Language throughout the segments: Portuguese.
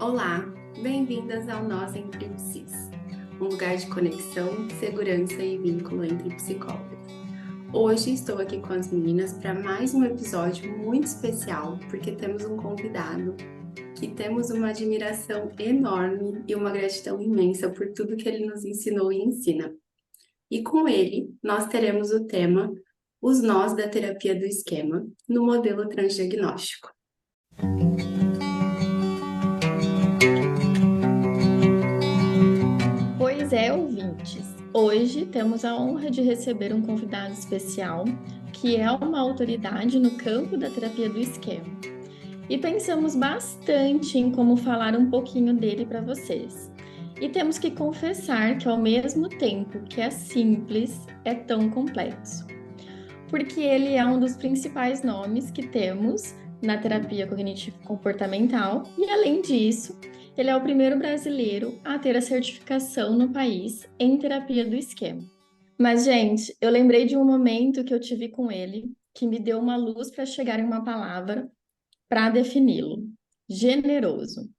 Olá, bem-vindas ao Nós Entre Psis, um lugar de conexão, segurança e vínculo entre psicólogos. Hoje estou aqui com as meninas para mais um episódio muito especial, porque temos um convidado que temos uma admiração enorme e uma gratidão imensa por tudo que ele nos ensinou e ensina. E com ele, nós teremos o tema Os Nós da Terapia do Esquema, no modelo transdiagnóstico. Pois é, ouvintes. Hoje temos a honra de receber um convidado especial, que é uma autoridade no campo da terapia do esquema. E pensamos bastante em como falar um pouquinho dele para vocês. E temos que confessar que, ao mesmo tempo que é simples, é tão complexo. Porque ele é um dos principais nomes que temos na terapia cognitivo-comportamental e, além disso, ele é o primeiro brasileiro a ter a certificação no país em terapia do esquema. Mas, gente, eu lembrei de um momento que eu tive com ele que me deu uma luz para chegar em uma palavra para defini-lo: generoso.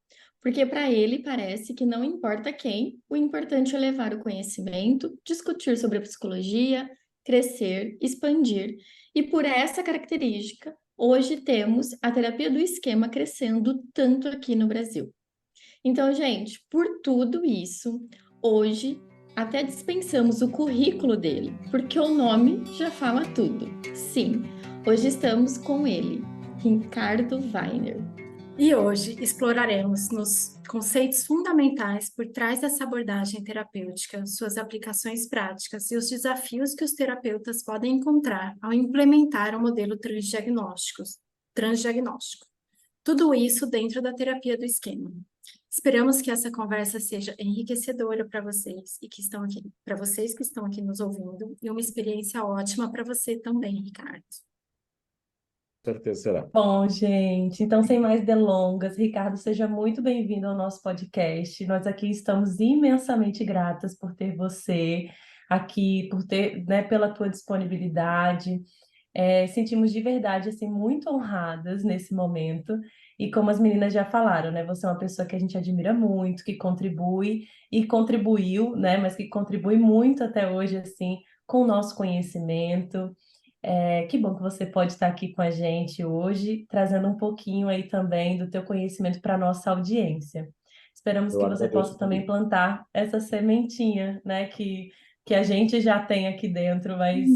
Porque para ele parece que não importa quem, o importante é levar o conhecimento, discutir sobre a psicologia, crescer, expandir. E por essa característica, hoje temos a terapia do esquema crescendo tanto aqui no Brasil. Então, gente, por tudo isso, hoje até dispensamos o currículo dele, porque o nome já fala tudo. Sim, hoje estamos com ele, Ricardo Weiner. E hoje exploraremos nos conceitos fundamentais por trás dessa abordagem terapêutica, suas aplicações práticas e os desafios que os terapeutas podem encontrar ao implementar o modelo transdiagnóstico. Tudo isso dentro da terapia do esquema. Esperamos que essa conversa seja enriquecedora para vocês e que estão aqui, para vocês que estão aqui nos ouvindo, e uma experiência ótima para você também, Ricardo. Certeza será. Bom, gente, então sem mais delongas, Ricardo, seja muito bem-vindo ao nosso podcast. Nós aqui estamos imensamente gratas por ter você aqui, por ter, né, pela tua disponibilidade. Sentimos de verdade assim muito honradas nesse momento. E como as meninas já falaram, né, você é uma pessoa que a gente admira muito, que contribui e contribuiu, né, mas que contribui muito até hoje assim com o nosso conhecimento. Que bom que você pode estar aqui com a gente hoje, trazendo um pouquinho aí também do teu conhecimento para a nossa audiência. Esperamos Eu que você agradeço possa o também convite. plantar essa sementinha, né, que a gente já tem aqui dentro, mas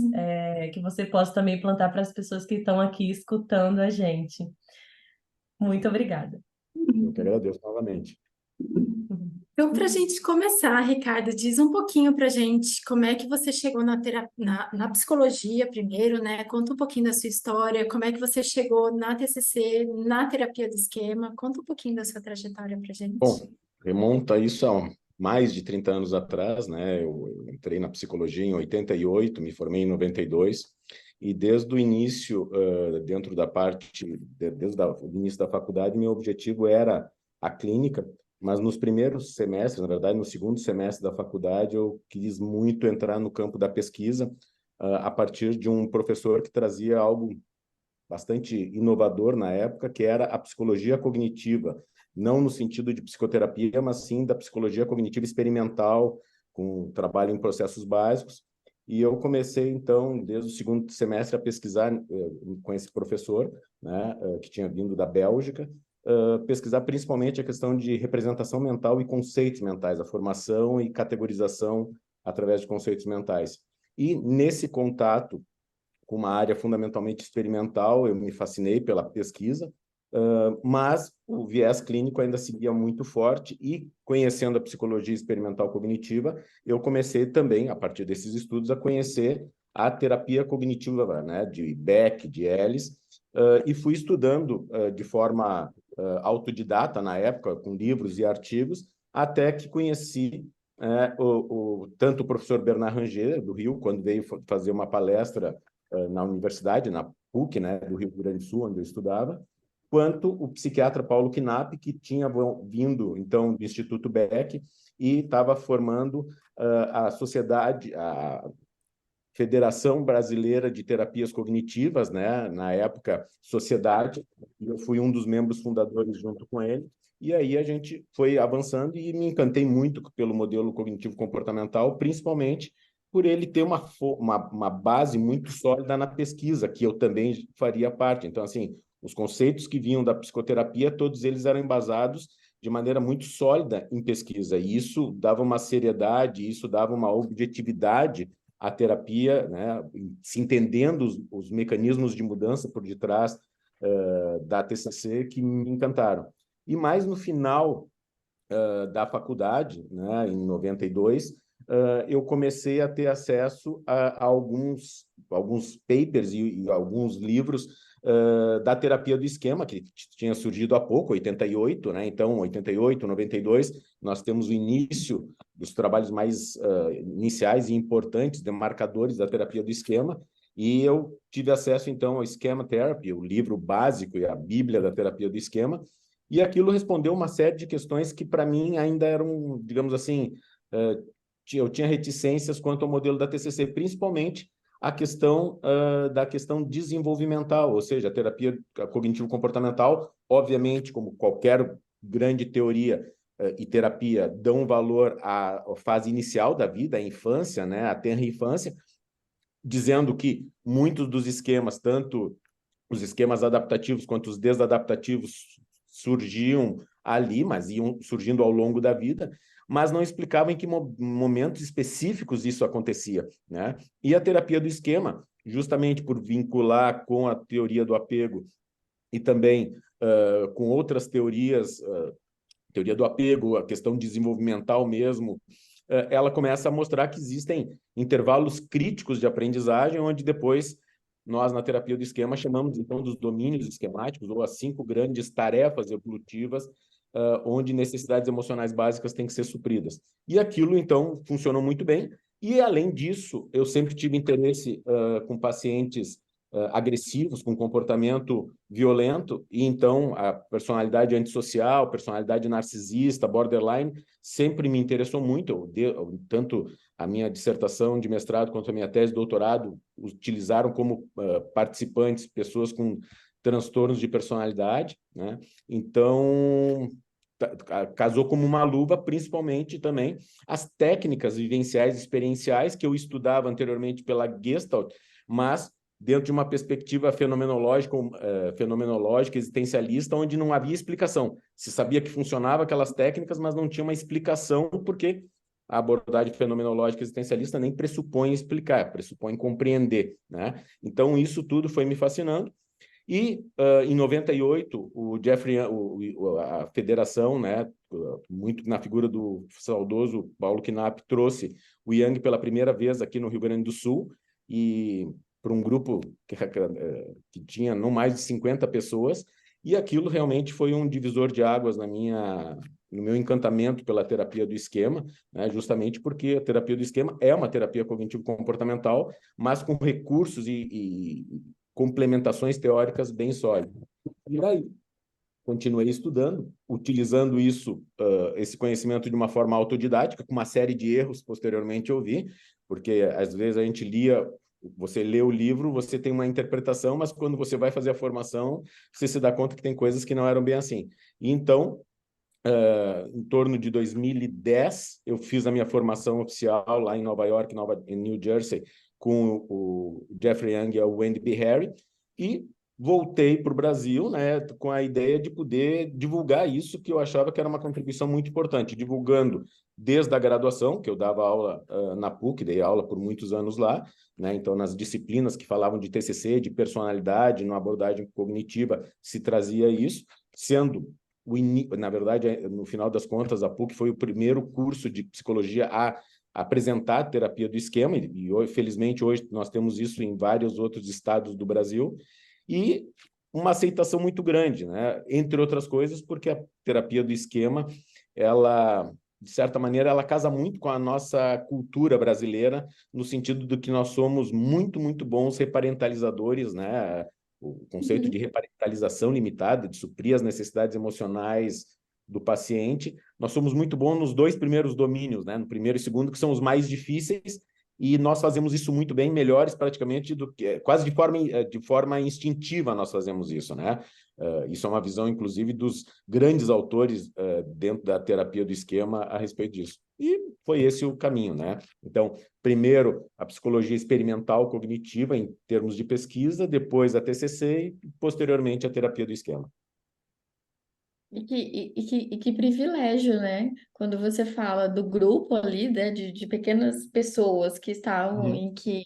que você possa também plantar para as pessoas que estão aqui escutando a gente. Muito obrigada. Eu que agradeço novamente. Então, para a gente começar, Ricardo, diz um pouquinho para a gente como é que você chegou na psicologia primeiro, né? Conta um pouquinho da sua história, como é que você chegou na TCC, na terapia do esquema. Conta um pouquinho da sua trajetória para a gente. Bom, remonta isso a mais de 30 anos atrás, né? Eu entrei na psicologia em 88, me formei em 92, e desde o início, dentro da parte, desde o início da faculdade, meu objetivo era a clínica, mas nos primeiros semestres, na verdade, no segundo semestre da faculdade, eu quis muito entrar no campo da pesquisa, a partir de um professor que trazia algo bastante inovador na época, que era a psicologia cognitiva, não no sentido de psicoterapia, mas sim da psicologia cognitiva experimental, com trabalho em processos básicos. E eu comecei, então, desde o segundo semestre, a pesquisar com esse professor, né, que tinha vindo da Bélgica, pesquisar principalmente a questão de representação mental e conceitos mentais, a formação e categorização através de conceitos mentais. E nesse contato com uma área fundamentalmente experimental, eu me fascinei pela pesquisa, mas o viés clínico ainda seguia muito forte e, conhecendo a psicologia experimental cognitiva, eu comecei também, a partir desses estudos, a conhecer a terapia cognitiva, né, de Beck, de Ellis, e fui estudando de forma autodidata na época, com livros e artigos, até que conheci tanto o professor Bernard Ranger, do Rio, quando veio fazer uma palestra na universidade, na PUC, né, do Rio Grande do Sul, onde eu estudava, quanto o psiquiatra Paulo Knapp, que tinha vindo, então, do Instituto Beck e estava formando a sociedade, Federação Brasileira de Terapias Cognitivas, né? Na época, Sociedade, e eu fui um dos membros fundadores junto com ele. E aí a gente foi avançando e me encantei muito pelo modelo cognitivo-comportamental, principalmente por ele ter uma base muito sólida na pesquisa, que eu também faria parte. Então, assim, os conceitos que vinham da psicoterapia, todos eles eram embasados de maneira muito sólida em pesquisa. E isso dava uma seriedade, isso dava uma objetividade à terapia, né? Se entendendo os mecanismos de mudança por detrás da TCC, que me encantaram. E mais no final da faculdade, né, em 92, eu comecei a ter acesso a alguns papers e alguns livros da terapia do esquema, que tinha surgido há pouco, 88, né? Então, 88, 92, nós temos o início dos trabalhos mais iniciais e importantes, demarcadores da terapia do esquema, e eu tive acesso, então, ao Schema Therapy, o livro básico e a bíblia da terapia do esquema, e aquilo respondeu uma série de questões que, para mim, ainda eram, digamos assim, eu tinha reticências quanto ao modelo da TCC, principalmente a questão da questão desenvolvimental, ou seja, a terapia cognitivo-comportamental, obviamente, como qualquer grande teoria e terapia, dão valor à fase inicial da vida, à infância, né, à tenra infância, dizendo que muitos dos esquemas, tanto os esquemas adaptativos quanto os desadaptativos, surgiam ali, mas iam surgindo ao longo da vida, mas não explicavam em que momentos específicos isso acontecia, né? E a terapia do esquema, justamente por vincular com a teoria do apego e também com outras teorias, teoria do apego, a questão desenvolvimental mesmo, ela começa a mostrar que existem intervalos críticos de aprendizagem, onde depois nós, na terapia do esquema, chamamos, então, dos domínios esquemáticos, ou as 5 grandes tarefas evolutivas, onde necessidades emocionais básicas têm que ser supridas. E aquilo, então, funcionou muito bem. E, além disso, eu sempre tive interesse com pacientes agressivos, com comportamento violento, e então a personalidade antissocial, personalidade narcisista, borderline, sempre me interessou muito. Tanto a minha dissertação de mestrado quanto a minha tese de doutorado utilizaram como participantes pessoas com transtornos de personalidade, né? Então, casou como uma luva, principalmente também as técnicas vivenciais experienciais que eu estudava anteriormente pela Gestalt, mas dentro de uma perspectiva fenomenológica, existencialista, onde não havia explicação. Se sabia que funcionava aquelas técnicas, mas não tinha uma explicação, porque a abordagem fenomenológica existencialista nem pressupõe explicar, pressupõe compreender, né? Então, isso tudo foi me fascinando. E, em 98, o Jeffrey, a federação, né, muito na figura do saudoso Paulo Knapp, trouxe o Jung pela primeira vez aqui no Rio Grande do Sul, e para um grupo que tinha não mais de 50 pessoas, e aquilo realmente foi um divisor de águas no meu encantamento pela terapia do esquema, né, justamente porque a terapia do esquema é uma terapia cognitivo-comportamental, mas com recursos e complementações teóricas bem sólidas. E aí, continuei estudando, utilizando esse conhecimento de uma forma autodidática, com uma série de erros, posteriormente eu vi, porque às vezes a gente você lê o livro, você tem uma interpretação, mas quando você vai fazer a formação, você se dá conta que tem coisas que não eram bem assim. E então, em torno de 2010, eu fiz a minha formação oficial lá em Nova York, em New Jersey, com o Jeffrey Young e o Wendy B. Harry, e voltei para o Brasil, né, com a ideia de poder divulgar isso, que eu achava que era uma contribuição muito importante, divulgando desde a graduação, que eu dava aula na PUC, dei aula por muitos anos lá, né, então nas disciplinas que falavam de TCC, de personalidade, na abordagem cognitiva, se trazia isso, sendo na verdade, no final das contas, a PUC foi o primeiro curso de psicologia a apresentar a terapia do esquema, e felizmente hoje nós temos isso em vários outros estados do Brasil, e uma aceitação muito grande, né? Entre outras coisas, porque a terapia do esquema, ela, de certa maneira, ela casa muito com a nossa cultura brasileira, no sentido de que nós somos muito, muito bons reparentalizadores, né? O conceito de reparentalização limitada, de suprir as necessidades emocionais do paciente. Nós somos muito bons nos 2 primeiros domínios, né? No primeiro e segundo, que são os mais difíceis, e nós fazemos isso muito bem, melhores praticamente do que quase de forma instintiva nós fazemos isso, né? Isso é uma visão, inclusive, dos grandes autores dentro da terapia do esquema a respeito disso. E foi esse o caminho, né? Então, primeiro, a psicologia experimental cognitiva em termos de pesquisa, depois a TCC e, posteriormente, a terapia do esquema. E que privilégio, né? Quando você fala do grupo ali, né, de pequenas pessoas que estavam Uhum. em que,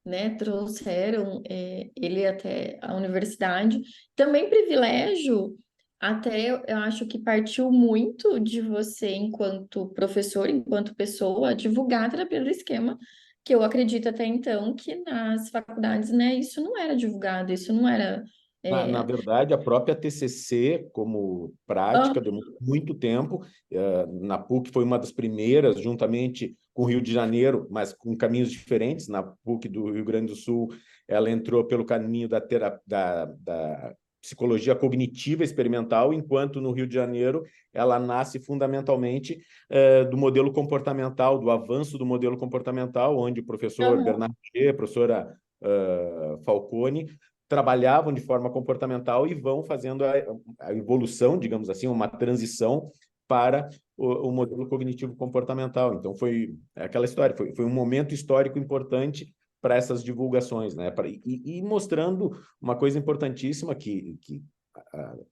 né, trouxeram ele até a universidade. Também privilégio, até eu acho que partiu muito de você, enquanto professor, enquanto pessoa, divulgar a terapia do esquema, que eu acredito até então que nas faculdades, né, isso não era divulgado, isso não era. Na é, verdade, a própria TCC, como prática, demorou muito tempo. Na PUC foi uma das primeiras, juntamente com o Rio de Janeiro, mas com caminhos diferentes. Na PUC do Rio Grande do Sul, ela entrou pelo caminho da psicologia cognitiva experimental, enquanto no Rio de Janeiro ela nasce fundamentalmente do modelo comportamental, do avanço do modelo comportamental, onde o professor Aham. Bernard G, a professora Falcone, trabalhavam de forma comportamental e vão fazendo a evolução, digamos assim, uma transição para o modelo cognitivo comportamental. Então, foi aquela história, foi um momento histórico importante para essas divulgações, né? E mostrando uma coisa importantíssima que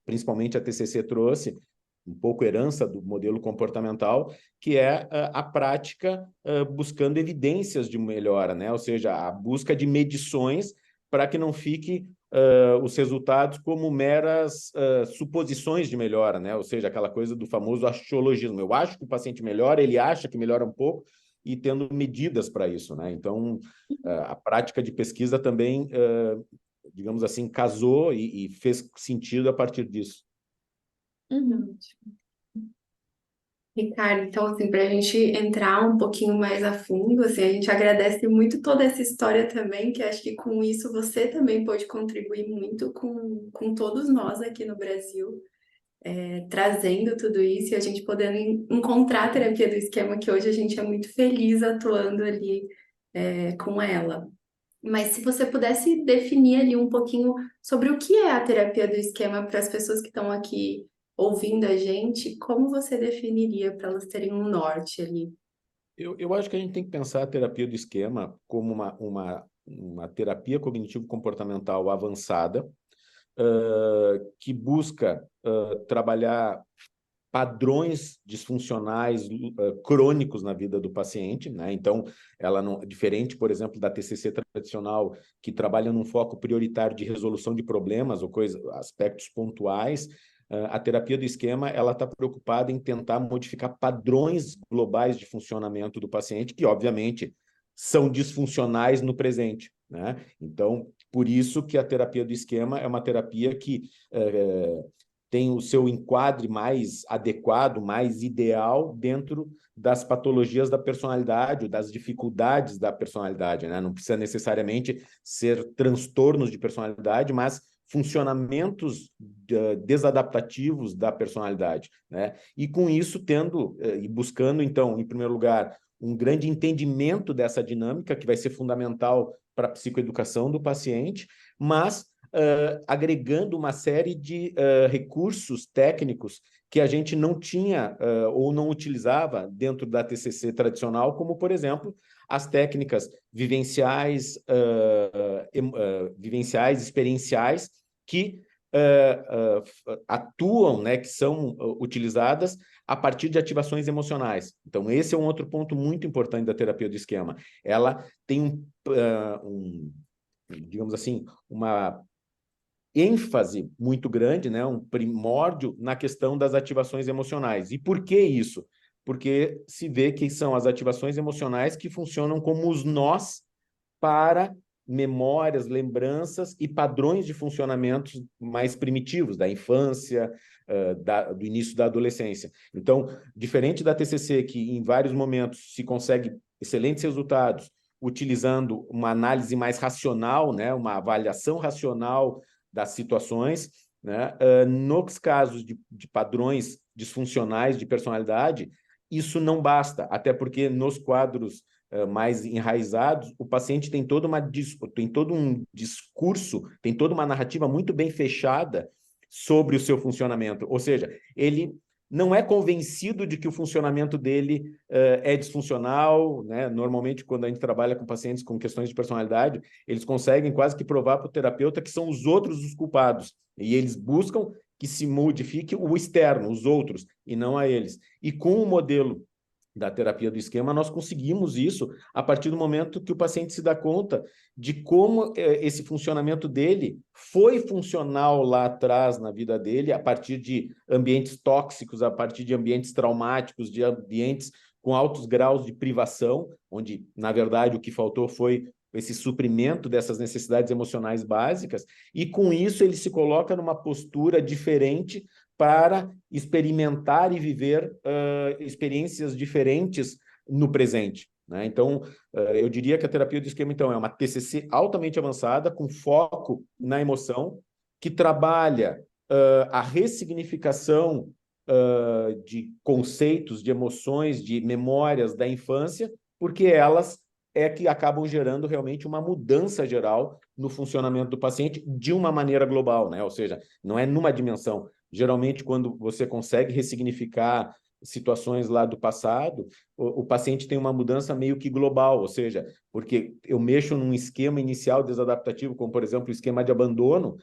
principalmente a TCC trouxe, um pouco herança do modelo comportamental, que é a prática buscando evidências de melhora, né? Ou seja, a busca de medições para que não fique os resultados como meras suposições de melhora, né? Ou seja, aquela coisa do famoso axiologismo. Eu acho que o paciente melhora, ele acha que melhora um pouco, e tendo medidas para isso, né? Então, a prática de pesquisa também, digamos assim, casou e fez sentido a partir disso. Uhum. Ricardo, então, assim, para a gente entrar um pouquinho mais a fundo, assim, a gente agradece muito toda essa história também, que acho que com isso você também pode contribuir muito com todos nós aqui no Brasil, trazendo tudo isso e a gente podendo encontrar a terapia do esquema, que hoje a gente é muito feliz atuando ali, com ela. Mas se você pudesse definir ali um pouquinho sobre o que é a terapia do esquema para as pessoas que estão aqui ouvindo a gente, como você definiria para elas terem um norte ali? Eu acho que a gente tem que pensar a terapia do esquema como uma terapia cognitivo-comportamental avançada, que busca trabalhar padrões disfuncionais crônicos na vida do paciente, né? Então, ela não diferente, por exemplo, da TCC tradicional, que trabalha num foco prioritário de resolução de problemas ou aspectos pontuais. A terapia do esquema, ela está preocupada em tentar modificar padrões globais de funcionamento do paciente, que obviamente são disfuncionais no presente, né? Então, por isso que a terapia do esquema é uma terapia que tem o seu enquadre mais adequado, mais ideal dentro das patologias da personalidade, das dificuldades da personalidade, né? Não precisa necessariamente ser transtornos de personalidade, mas funcionamentos desadaptativos da personalidade, né? E com isso tendo e buscando, então, em primeiro lugar, um grande entendimento dessa dinâmica, que vai ser fundamental para a psicoeducação do paciente, mas agregando uma série de recursos técnicos que a gente não tinha ou não utilizava dentro da TCC tradicional, como, por exemplo, as técnicas vivenciais, experienciais, que atuam, né, que são utilizadas a partir de ativações emocionais. Então, esse é um outro ponto muito importante da terapia do esquema. Ela tem digamos assim, uma ênfase muito grande, né, um primórdio na questão das ativações emocionais. E por que isso? Porque se vê que são as ativações emocionais que funcionam como os nós para memórias, lembranças e padrões de funcionamentos mais primitivos, da infância, do início da adolescência. Então, diferente da TCC, que em vários momentos se consegue excelentes resultados utilizando uma análise mais racional, né, uma avaliação racional das situações, né, nos casos de padrões disfuncionais de personalidade, isso não basta, até porque nos quadros mais enraizados, o paciente tem todo um discurso, tem toda uma narrativa muito bem fechada sobre o seu funcionamento. Ou seja, ele não é convencido de que o funcionamento dele é disfuncional, né? Normalmente, quando a gente trabalha com pacientes com questões de personalidade, eles conseguem quase que provar para o terapeuta que são os outros os culpados. E eles buscam que se modifique o externo, os outros, e não a eles. E com o modelo da terapia do esquema, nós conseguimos isso a partir do momento que o paciente se dá conta de como esse funcionamento dele foi funcional lá atrás na vida dele, a partir de ambientes tóxicos, a partir de ambientes traumáticos, de ambientes com altos graus de privação, onde, na verdade, o que faltou foi esse suprimento dessas necessidades emocionais básicas, e com isso ele se coloca numa postura diferente para experimentar e viver experiências diferentes no presente, né? Então, eu diria que a terapia do esquema, então, é uma TCC altamente avançada, com foco na emoção, que trabalha a ressignificação de conceitos, de emoções, de memórias da infância, porque elas é que acabam gerando realmente uma mudança geral no funcionamento do paciente de uma maneira global, né? Ou seja, não é numa dimensão. Geralmente, quando você consegue ressignificar situações lá do passado, o paciente tem uma mudança meio que global, ou seja, porque eu mexo num esquema inicial desadaptativo, como, por exemplo, o esquema de abandono,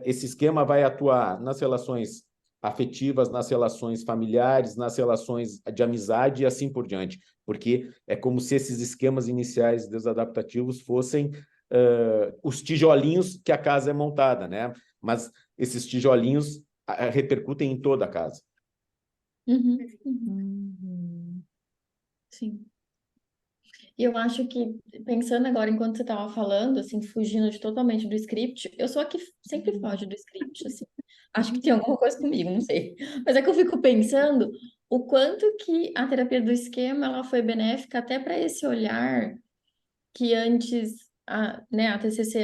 esse esquema vai atuar nas relações afetivas, nas relações familiares, nas relações de amizade e assim por diante, porque é como se esses esquemas iniciais desadaptativos fossem os tijolinhos que a casa é montada, né? Mas esses tijolinhos repercutem em toda a casa. Sim. E eu acho que, pensando agora, enquanto você estava falando, assim, fugindo totalmente do script, eu sou a que sempre foge do script, assim. Acho que tem alguma coisa comigo, não sei. Mas é que eu fico pensando o quanto que a terapia do esquema, ela foi benéfica até para esse olhar que antes, né, a TCC,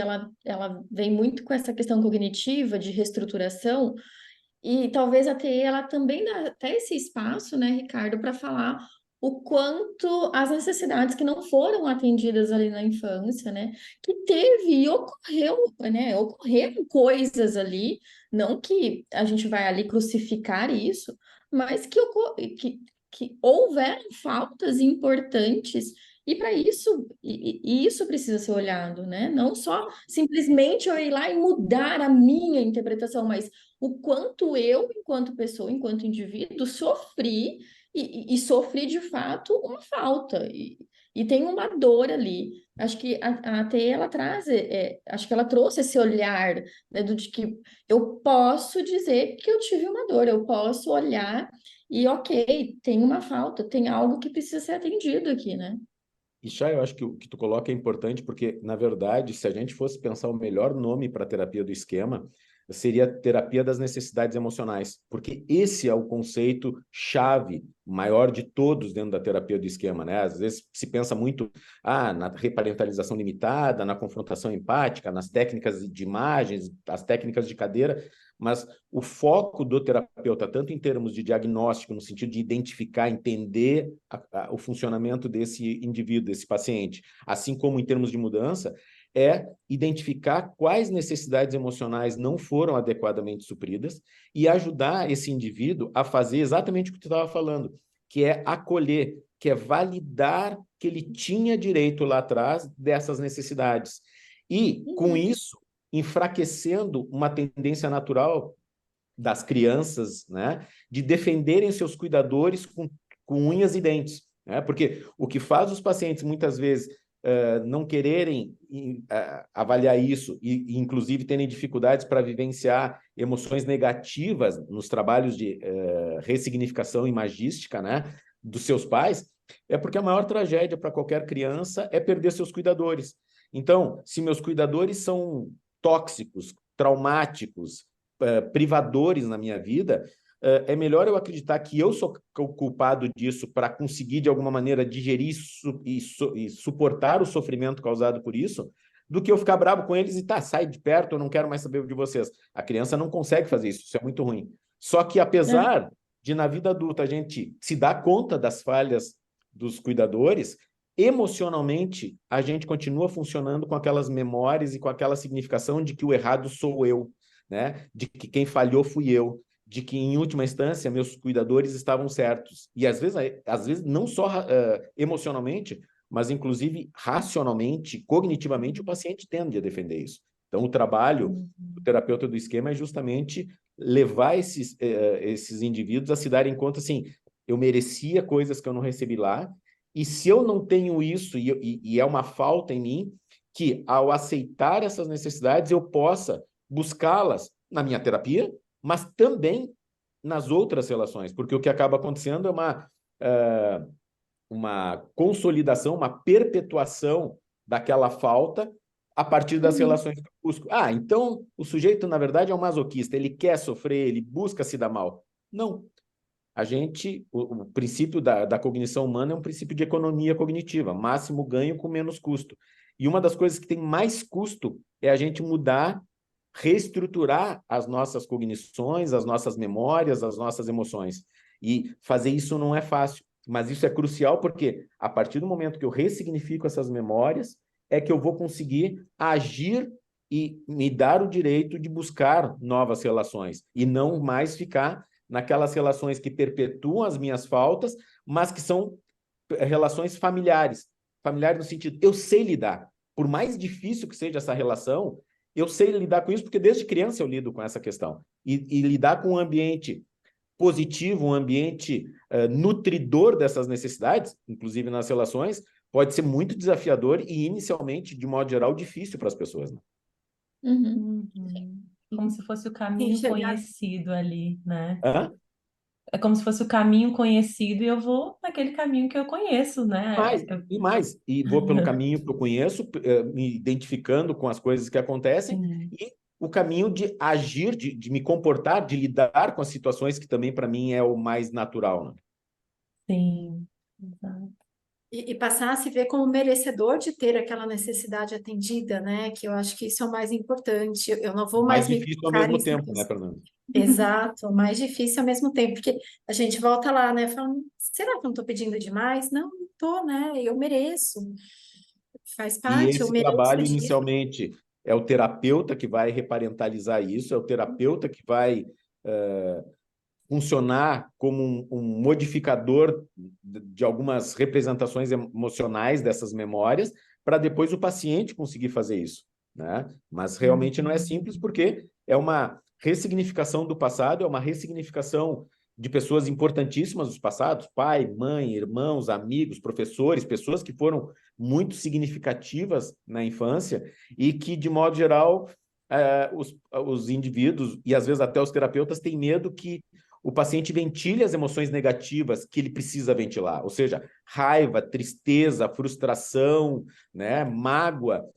ela vem muito com essa questão cognitiva de reestruturação, e talvez a TE ela também dá até esse espaço, né, Ricardo, para falar o quanto as necessidades que não foram atendidas ali na infância, né, que teve e ocorreu, né, ocorreram coisas ali, não que a gente vai ali crucificar isso, mas que houveram faltas importantes. E para isso, e isso precisa ser olhado, né? Não só simplesmente eu ir lá e mudar a minha interpretação, mas o quanto eu, enquanto pessoa, enquanto indivíduo, sofri e sofri de fato uma falta e tem uma dor ali. Acho que a AT ela traz, acho que ela trouxe esse olhar, né, de que eu posso dizer que eu tive uma dor, eu posso olhar e ok, tem uma falta, tem algo que precisa ser atendido aqui, né? E, Chay, eu acho que o que tu coloca é importante porque, na verdade, se a gente fosse pensar o melhor nome para a terapia do esquema, seria a terapia das necessidades emocionais, porque esse é o conceito chave maior de todos dentro da terapia do esquema, né? Às vezes se pensa muito na reparentalização limitada, na confrontação empática, nas técnicas de imagens, as técnicas de cadeira, mas o foco do terapeuta, tanto em termos de diagnóstico, no sentido de identificar, entender o funcionamento desse indivíduo, desse paciente, assim como em termos de mudança, é identificar quais necessidades emocionais não foram adequadamente supridas e ajudar esse indivíduo a fazer exatamente o que tu estava falando, que é acolher, que é validar que ele tinha direito lá atrás dessas necessidades. E, com isso, enfraquecendo uma tendência natural das crianças, né, de defenderem seus cuidadores com unhas e dentes, né? Porque o que faz os pacientes, muitas vezes, não quererem avaliar isso e, inclusive, terem dificuldades para vivenciar emoções negativas nos trabalhos de ressignificação imagística, né, dos seus pais, é porque a maior tragédia para qualquer criança é perder seus cuidadores. Então, se meus cuidadores são tóxicos, traumáticos, privadores na minha vida, é melhor eu acreditar que eu sou o culpado disso para conseguir, de alguma maneira, digerir e suportar o sofrimento causado por isso, do que eu ficar bravo com eles e sai de perto, eu não quero mais saber de vocês. A criança não consegue fazer isso é muito ruim. Só que, apesar de, na vida adulta, a gente se dar conta das falhas dos cuidadores, emocionalmente, a gente continua funcionando com aquelas memórias e com aquela significação de que o errado sou eu, né? De que quem falhou fui eu, de que, em última instância, meus cuidadores estavam certos. E, às vezes não só emocionalmente, mas, inclusive, racionalmente, cognitivamente, o paciente tende a defender isso. Então, o trabalho do terapeuta do esquema é justamente levar esses indivíduos a se darem conta, assim, eu merecia coisas que eu não recebi lá, e se eu não tenho isso, e é uma falta em mim, que, ao aceitar essas necessidades, eu possa buscá-las na minha terapia, mas também nas outras relações, porque o que acaba acontecendo é uma consolidação, uma perpetuação daquela falta a partir das relações que eu busco. Então o sujeito, na verdade, é um masoquista, ele quer sofrer, ele busca se dar mal. Não. O princípio da cognição humana é um princípio de economia cognitiva, máximo ganho com menos custo. E uma das coisas que tem mais custo é a gente mudar, reestruturar as nossas cognições, as nossas memórias, as nossas emoções. E fazer isso não é fácil, mas isso é crucial porque, a partir do momento que eu ressignifico essas memórias, é que eu vou conseguir agir e me dar o direito de buscar novas relações e não mais ficar naquelas relações que perpetuam as minhas faltas, mas que são relações familiares. Familiares no sentido, eu sei lidar. Por mais difícil que seja essa relação, eu sei lidar com isso, porque desde criança eu lido com essa questão. E lidar com um ambiente positivo, um ambiente nutridor dessas necessidades, inclusive nas relações, pode ser muito desafiador e, inicialmente, de modo geral, difícil para as pessoas, né? Como se fosse o caminho conhecido ali, né? Hã? É como se fosse o caminho conhecido e eu vou naquele caminho que eu conheço, né? E vou pelo caminho que eu conheço, me identificando com as coisas que acontecem, Sim, e o caminho de agir, de me comportar, de lidar com as situações, que também, para mim, é o mais natural, né? sim, exato. E passar a se ver como merecedor de ter aquela necessidade atendida, né? Que eu acho que isso é o mais importante. Eu não vou Mais mais me difícil ao colocar em mesmo tempo, né, situações. Fernando? Exato, mais difícil ao mesmo tempo, porque a gente volta lá, né? Falando, será que eu não estou pedindo demais? Não, não estou, né? Eu mereço. Faz E parte, eu esse mereço trabalho, disso. inicialmente, é o terapeuta que vai reparentalizar isso, é o terapeuta que vai funcionar como um modificador de algumas representações emocionais dessas memórias, para depois o paciente conseguir fazer isso, né? Mas realmente não é simples, porque é uma ressignificação do passado, é uma ressignificação de pessoas importantíssimas dos passados, pai, mãe, irmãos, amigos, professores, pessoas que foram muito significativas na infância e que, de modo geral, os indivíduos e às vezes até os terapeutas têm medo que o paciente ventile as emoções negativas que ele precisa ventilar, ou seja, raiva, tristeza, frustração, né, mágoa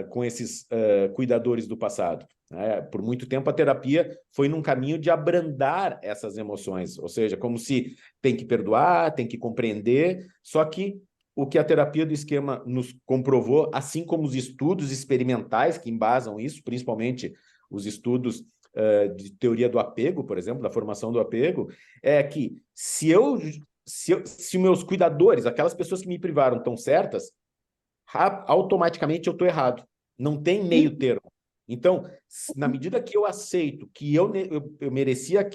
com esses cuidadores do passado. Né? Por muito tempo a terapia foi num caminho de abrandar essas emoções, ou seja, como se tem que perdoar, tem que compreender, só que o que a terapia do esquema nos comprovou, assim como os estudos experimentais que embasam isso, principalmente os estudos de teoria do apego, por exemplo, da formação do apego, é que se meus cuidadores, aquelas pessoas que me privaram, estão certas, automaticamente eu estou errado. Não tem meio termo. Então, na medida que eu aceito que eu merecia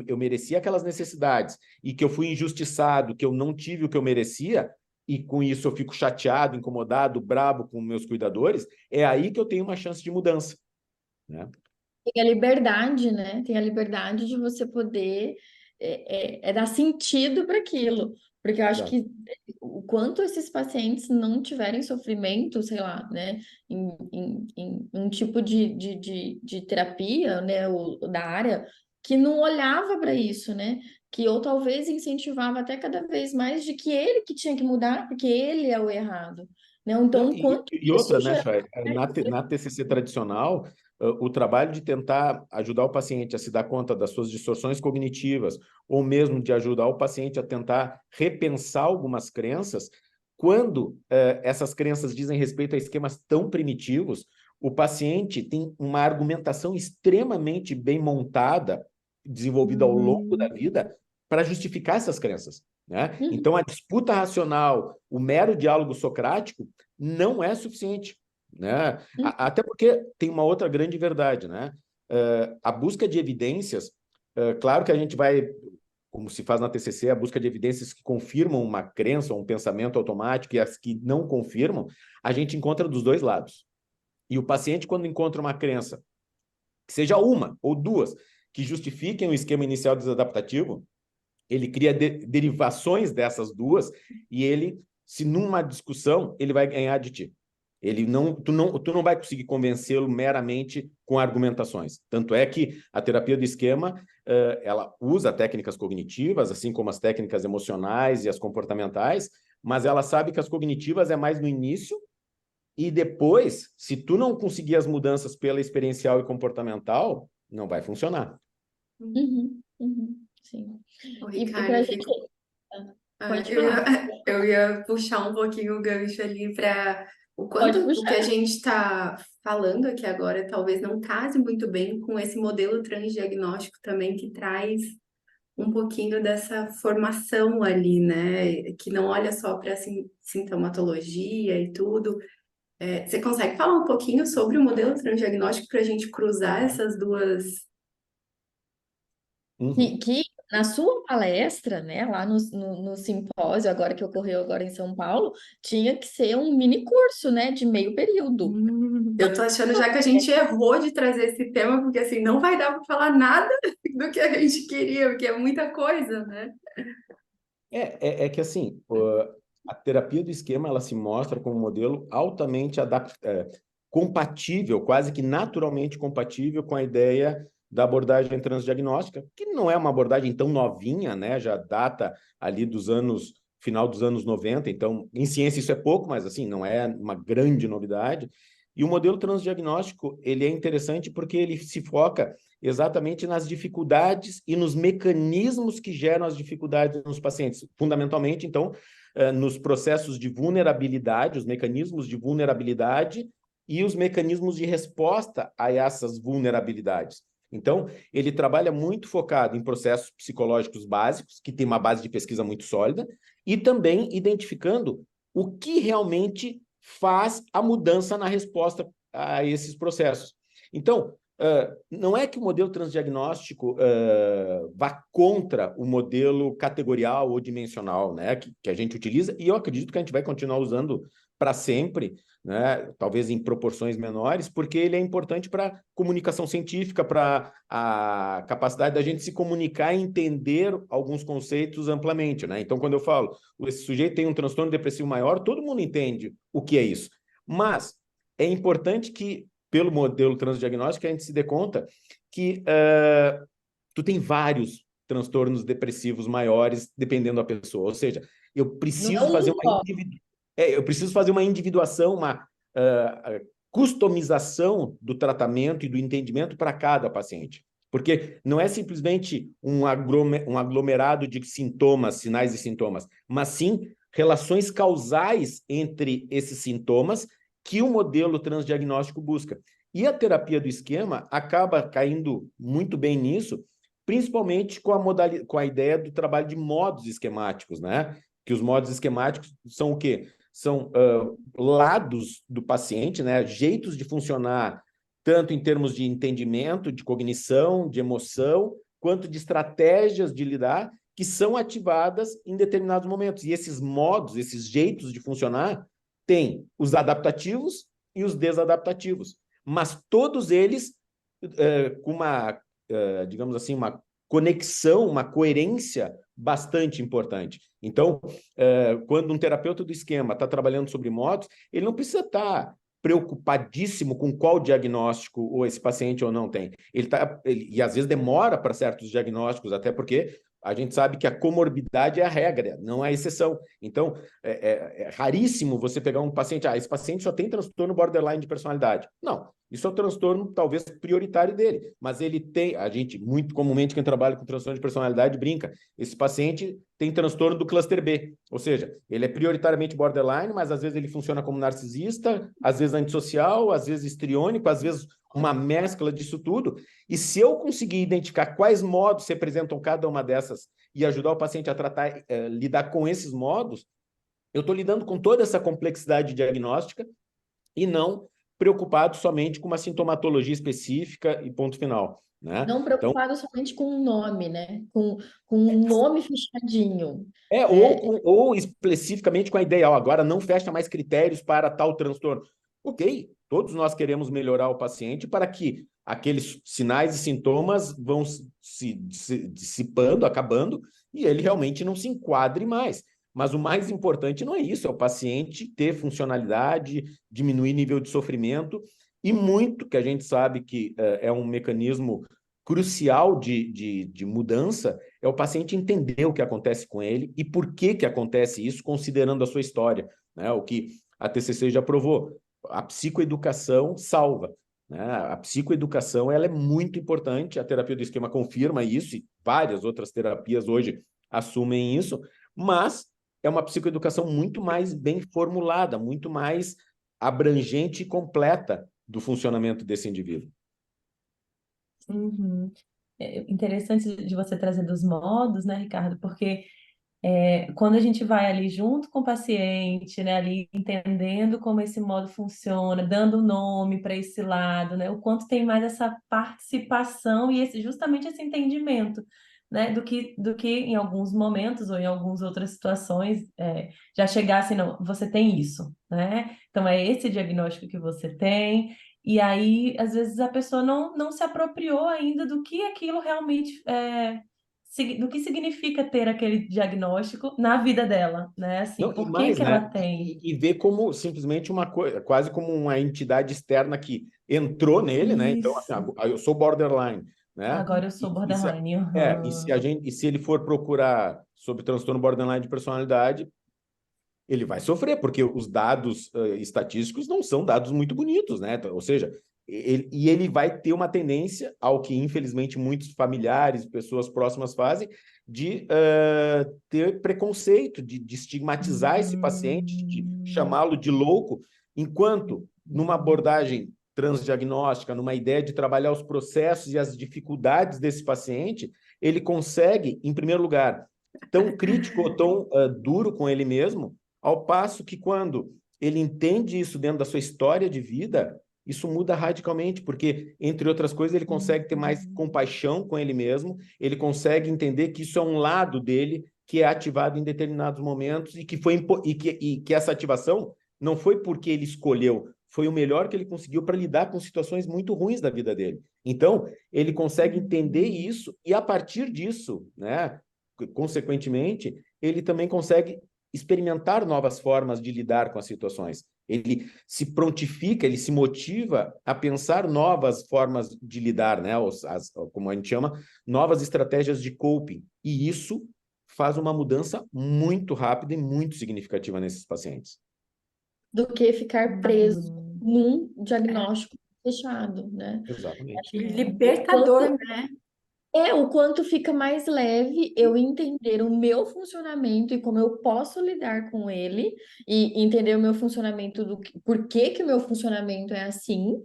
eu merecia aquelas necessidades e que eu fui injustiçado, que eu não tive o que eu merecia, e com isso eu fico chateado, incomodado, brabo com meus cuidadores, é aí que eu tenho uma chance de mudança, né? Tem a liberdade, né? Tem a liberdade de você poder dar sentido para aquilo. Porque eu acho Exato. que o quanto esses pacientes não tiverem sofrimento, sei lá, né? Em um tipo de terapia, né? Da área, que não olhava para isso, né? Que ou talvez incentivava até cada vez mais de que ele que tinha que mudar, porque ele é o errado. Né? Então, Não, o quanto e outra, isso né, gera. Chay? Na TCC tradicional, o trabalho de tentar ajudar o paciente a se dar conta das suas distorções cognitivas, ou mesmo de ajudar o paciente a tentar repensar algumas crenças, quando essas crenças dizem respeito a esquemas tão primitivos, o paciente tem uma argumentação extremamente bem montada, desenvolvida ao longo da vida, para justificar essas crenças. né? Uhum. Então, a disputa racional, o mero diálogo socrático, não é suficiente, né? Até porque tem uma outra grande verdade, né? A busca de evidências, claro que a gente vai, como se faz na TCC, a busca de evidências que confirmam uma crença, um pensamento automático, e as que não confirmam, a gente encontra dos dois lados. E o paciente, quando encontra uma crença, que seja uma ou duas, que justifiquem o esquema inicial desadaptativo, ele cria derivações dessas duas, e ele, se numa discussão, ele vai ganhar de ti. Tu não vai conseguir convencê-lo meramente com argumentações. Tanto é que a terapia do esquema, ela usa técnicas cognitivas, assim como as técnicas emocionais e as comportamentais, mas ela sabe que as cognitivas é mais no início, e depois, se tu não conseguir as mudanças pela experiencial e comportamental, não vai funcionar. Sim. O E Ricardo, pra eu gente... fico... Pode falar. eu ia puxar um pouquinho o gancho ali para o Pode quanto o que a puxar. gente está falando aqui agora talvez não case muito bem com esse modelo transdiagnóstico também que traz um pouquinho dessa formação ali, né? Que não olha só para sintomatologia e tudo. Você consegue falar um pouquinho sobre o modelo transdiagnóstico para a gente cruzar essas duas? Que na sua palestra, né, lá no simpósio, agora que ocorreu agora em São Paulo, tinha que ser um mini curso, né, de meio período. Eu tô achando já que a gente errou de trazer esse tema, porque assim, não vai dar para falar nada do que a gente queria, porque é muita coisa, né? É que assim, a terapia do esquema, ela se mostra como um modelo altamente compatível, quase que naturalmente compatível com a ideia da abordagem transdiagnóstica, que não é uma abordagem tão novinha, né? Já data ali final dos anos 90, então em ciência isso é pouco, mas assim, não é uma grande novidade. E o modelo transdiagnóstico, ele é interessante porque ele se foca exatamente nas dificuldades e nos mecanismos que geram as dificuldades nos pacientes. Fundamentalmente, então, nos processos de vulnerabilidade, os mecanismos de vulnerabilidade e os mecanismos de resposta a essas vulnerabilidades. Então, ele trabalha muito focado em processos psicológicos básicos, que tem uma base de pesquisa muito sólida, e também identificando o que realmente faz a mudança na resposta a esses processos. Então, não é que o modelo transdiagnóstico vá contra o modelo categorial ou dimensional, né, que a gente utiliza, e eu acredito que a gente vai continuar usando para sempre, né, talvez em proporções menores, porque ele é importante para comunicação científica, para a capacidade da gente se comunicar e entender alguns conceitos amplamente, né? Então, quando eu falo, esse sujeito tem um transtorno depressivo maior, todo mundo entende o que é isso. Mas é importante que, pelo modelo transdiagnóstico, a gente se dê conta que tu tem vários transtornos depressivos maiores, dependendo da pessoa. Ou seja, eu Não é preciso um fazer só. eu preciso fazer uma individuação, uma customização do tratamento e do entendimento para cada paciente. Porque não é simplesmente um aglomerado de sintomas, sinais e sintomas, mas sim relações causais entre esses sintomas que o modelo transdiagnóstico busca. E a terapia do esquema acaba caindo muito bem nisso, principalmente com a ideia do trabalho de modos esquemáticos, né? Que os modos esquemáticos são o quê? São lados do paciente, né? Jeitos de funcionar, tanto em termos de entendimento, de cognição, de emoção, quanto de estratégias de lidar, que são ativadas em determinados momentos. E esses modos, esses jeitos de funcionar, têm os adaptativos e os desadaptativos. Mas todos eles com uma, digamos assim, uma conexão, uma coerência bastante importante. Então, quando um terapeuta do esquema está trabalhando sobre modos, ele não precisa estar preocupadíssimo com qual diagnóstico ou esse paciente ou não tem. E às vezes demora para certos diagnósticos, até porque a gente sabe que a comorbidade é a regra, não a exceção. Então, é raríssimo você pegar um paciente, esse paciente só tem transtorno borderline de personalidade. Não, Isso é o transtorno, talvez, prioritário dele. Mas ele tem, a gente, muito comumente, quem trabalha com transtorno de personalidade brinca, esse paciente tem transtorno do cluster B, ou seja, ele é prioritariamente borderline, mas às vezes ele funciona como narcisista, às vezes antissocial, às vezes histriônico, às vezes uma mescla disso tudo. E se eu conseguir identificar quais modos representam cada uma dessas e ajudar o paciente a tratar, lidar com esses modos, eu estou lidando com toda essa complexidade diagnóstica e não preocupado somente com uma sintomatologia específica e ponto final, né? Não Então, preocupado somente com um nome, né? Com um nome fechadinho. ou especificamente com a ideia, ó, agora não fecha mais critérios para tal transtorno. Ok, todos nós queremos melhorar o paciente para que aqueles sinais e sintomas vão se dissipando, acabando, e ele realmente não se enquadre mais. Mas o mais importante não é isso, é o paciente ter funcionalidade, diminuir nível de sofrimento, e muito que a gente sabe que é um mecanismo crucial de mudança, é o paciente entender o que acontece com ele e por que acontece isso, considerando a sua história, né? O que a TCC já provou. A psicoeducação salva, né? A psicoeducação ela é muito importante, a terapia do esquema confirma isso, e várias outras terapias hoje assumem isso, mas é uma psicoeducação muito mais bem formulada, muito mais abrangente e completa do funcionamento desse indivíduo. Uhum. É interessante de você trazer dos modos, né, Ricardo? Porque quando a gente vai ali junto com o paciente, né, ali entendendo como esse modo funciona, dando nome para esse lado, né, o quanto tem mais essa participação e justamente esse entendimento, né, do que em alguns momentos ou em algumas outras situações já chegar assim, não, você tem isso, né? Então é esse diagnóstico que você tem. E aí, às vezes, a pessoa não se apropriou ainda do que aquilo realmente do que significa ter aquele diagnóstico na vida dela, né? Assim, Não, e por que mais, que ela né? tem E ver como simplesmente uma coisa, quase como uma entidade externa que entrou nele, né? Então, assim, isso. eu sou borderline, né? Agora eu sou borderline. E se ele for procurar sobre transtorno borderline de personalidade, ele vai sofrer, porque os dados estatísticos não são dados muito bonitos, né? Ou seja, ele vai ter uma tendência ao que, infelizmente, muitos familiares, pessoas próximas fazem, de ter preconceito, de estigmatizar esse paciente, de chamá-lo de louco, enquanto numa abordagem transdiagnóstica, numa ideia de trabalhar os processos e as dificuldades desse paciente, ele consegue, em primeiro lugar, tão crítico ou tão duro com ele mesmo, ao passo que quando ele entende isso dentro da sua história de vida, isso muda radicalmente, porque, entre outras coisas, ele consegue ter mais compaixão com ele mesmo, ele consegue entender que isso é um lado dele que é ativado em determinados momentos e que essa ativação não foi porque ele escolheu, foi o melhor que ele conseguiu para lidar com situações muito ruins da vida dele. Então, ele consegue entender isso e, a partir disso, né, consequentemente, ele também consegue experimentar novas formas de lidar com as situações. Ele se prontifica, ele se motiva a pensar novas formas de lidar, né? Como a gente chama, novas estratégias de coping. E isso faz uma mudança muito rápida e muito significativa nesses pacientes. Do que ficar preso num diagnóstico fechado, né? Exatamente. Libertador, né? O quanto fica mais leve eu entender o meu funcionamento e como eu posso lidar com ele, e entender o meu funcionamento, por que que o meu funcionamento é assim,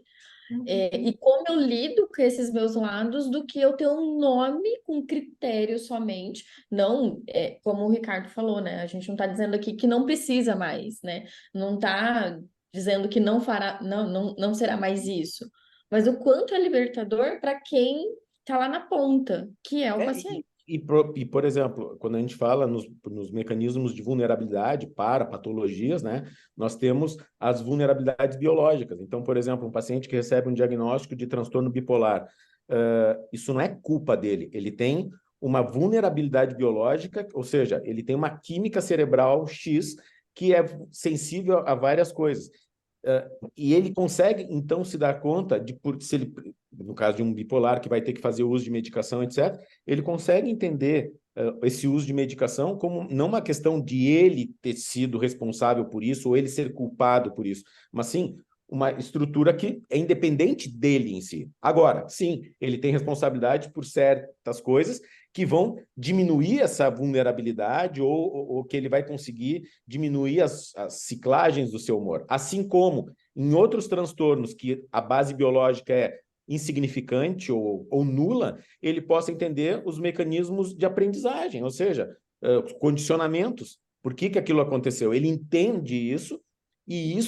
e como eu lido com esses meus lados, do que eu ter um nome com critério somente. Não, como o Ricardo falou, né? A gente não está dizendo aqui que não precisa mais, né? Não está dizendo que não fará, não será mais isso. Mas o quanto é libertador para quem está lá na ponta, que é o paciente. Por exemplo, quando a gente fala nos mecanismos de vulnerabilidade para patologias, né, nós temos as vulnerabilidades biológicas. Então, por exemplo, um paciente que recebe um diagnóstico de transtorno bipolar, isso não é culpa dele, ele tem uma vulnerabilidade biológica, ou seja, ele tem uma química cerebral X que é sensível a várias coisas. E ele consegue, então, se dar conta se ele, no caso de um bipolar que vai ter que fazer uso de medicação, etc., ele consegue entender esse uso de medicação como não uma questão de ele ter sido responsável por isso ou ele ser culpado por isso, mas sim uma estrutura que é independente dele em si. Agora, sim, ele tem responsabilidade por certas coisas que vão diminuir essa vulnerabilidade ou que ele vai conseguir diminuir as ciclagens do seu humor. Assim como em outros transtornos que a base biológica é insignificante ou nula, ele possa entender os mecanismos de aprendizagem, ou seja, condicionamentos. Por que aquilo aconteceu? Ele entende isso e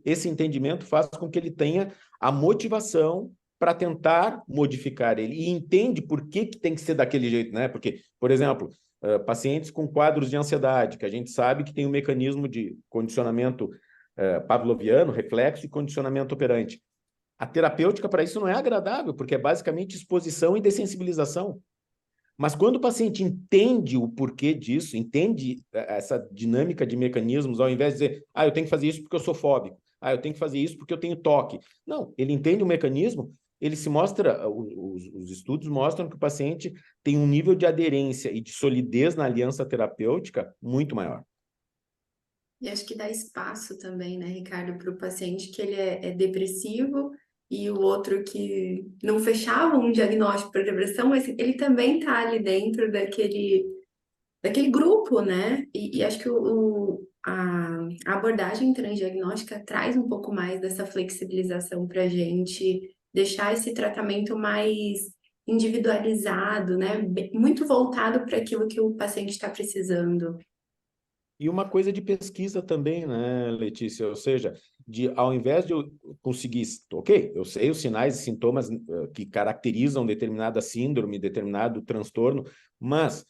esse entendimento faz com que ele tenha a motivação para tentar modificar ele e entende por que tem que ser daquele jeito, né? Porque, por exemplo, pacientes com quadros de ansiedade, que a gente sabe que tem um mecanismo de condicionamento pavloviano, reflexo e condicionamento operante. A terapêutica para isso não é agradável, porque é basicamente exposição e dessensibilização. Mas quando o paciente entende o porquê disso, entende essa dinâmica de mecanismos, ao invés de dizer, eu tenho que fazer isso porque eu sou fóbico, eu tenho que fazer isso porque eu tenho toque. Não, ele entende o mecanismo, ele se mostra, os estudos mostram que o paciente tem um nível de aderência e de solidez na aliança terapêutica muito maior. E acho que dá espaço também, né, Ricardo, para o paciente que ele é depressivo e o outro que não fechava um diagnóstico para depressão, mas ele também está ali dentro daquele grupo, né? E acho que a abordagem transdiagnóstica traz um pouco mais dessa flexibilização para a gente deixar esse tratamento mais individualizado, né? Muito voltado para aquilo que o paciente está precisando. E uma coisa de pesquisa também, né, Letícia? Ou seja, ao invés de eu conseguir... Ok, eu sei os sinais e sintomas que caracterizam determinada síndrome, determinado transtorno, mas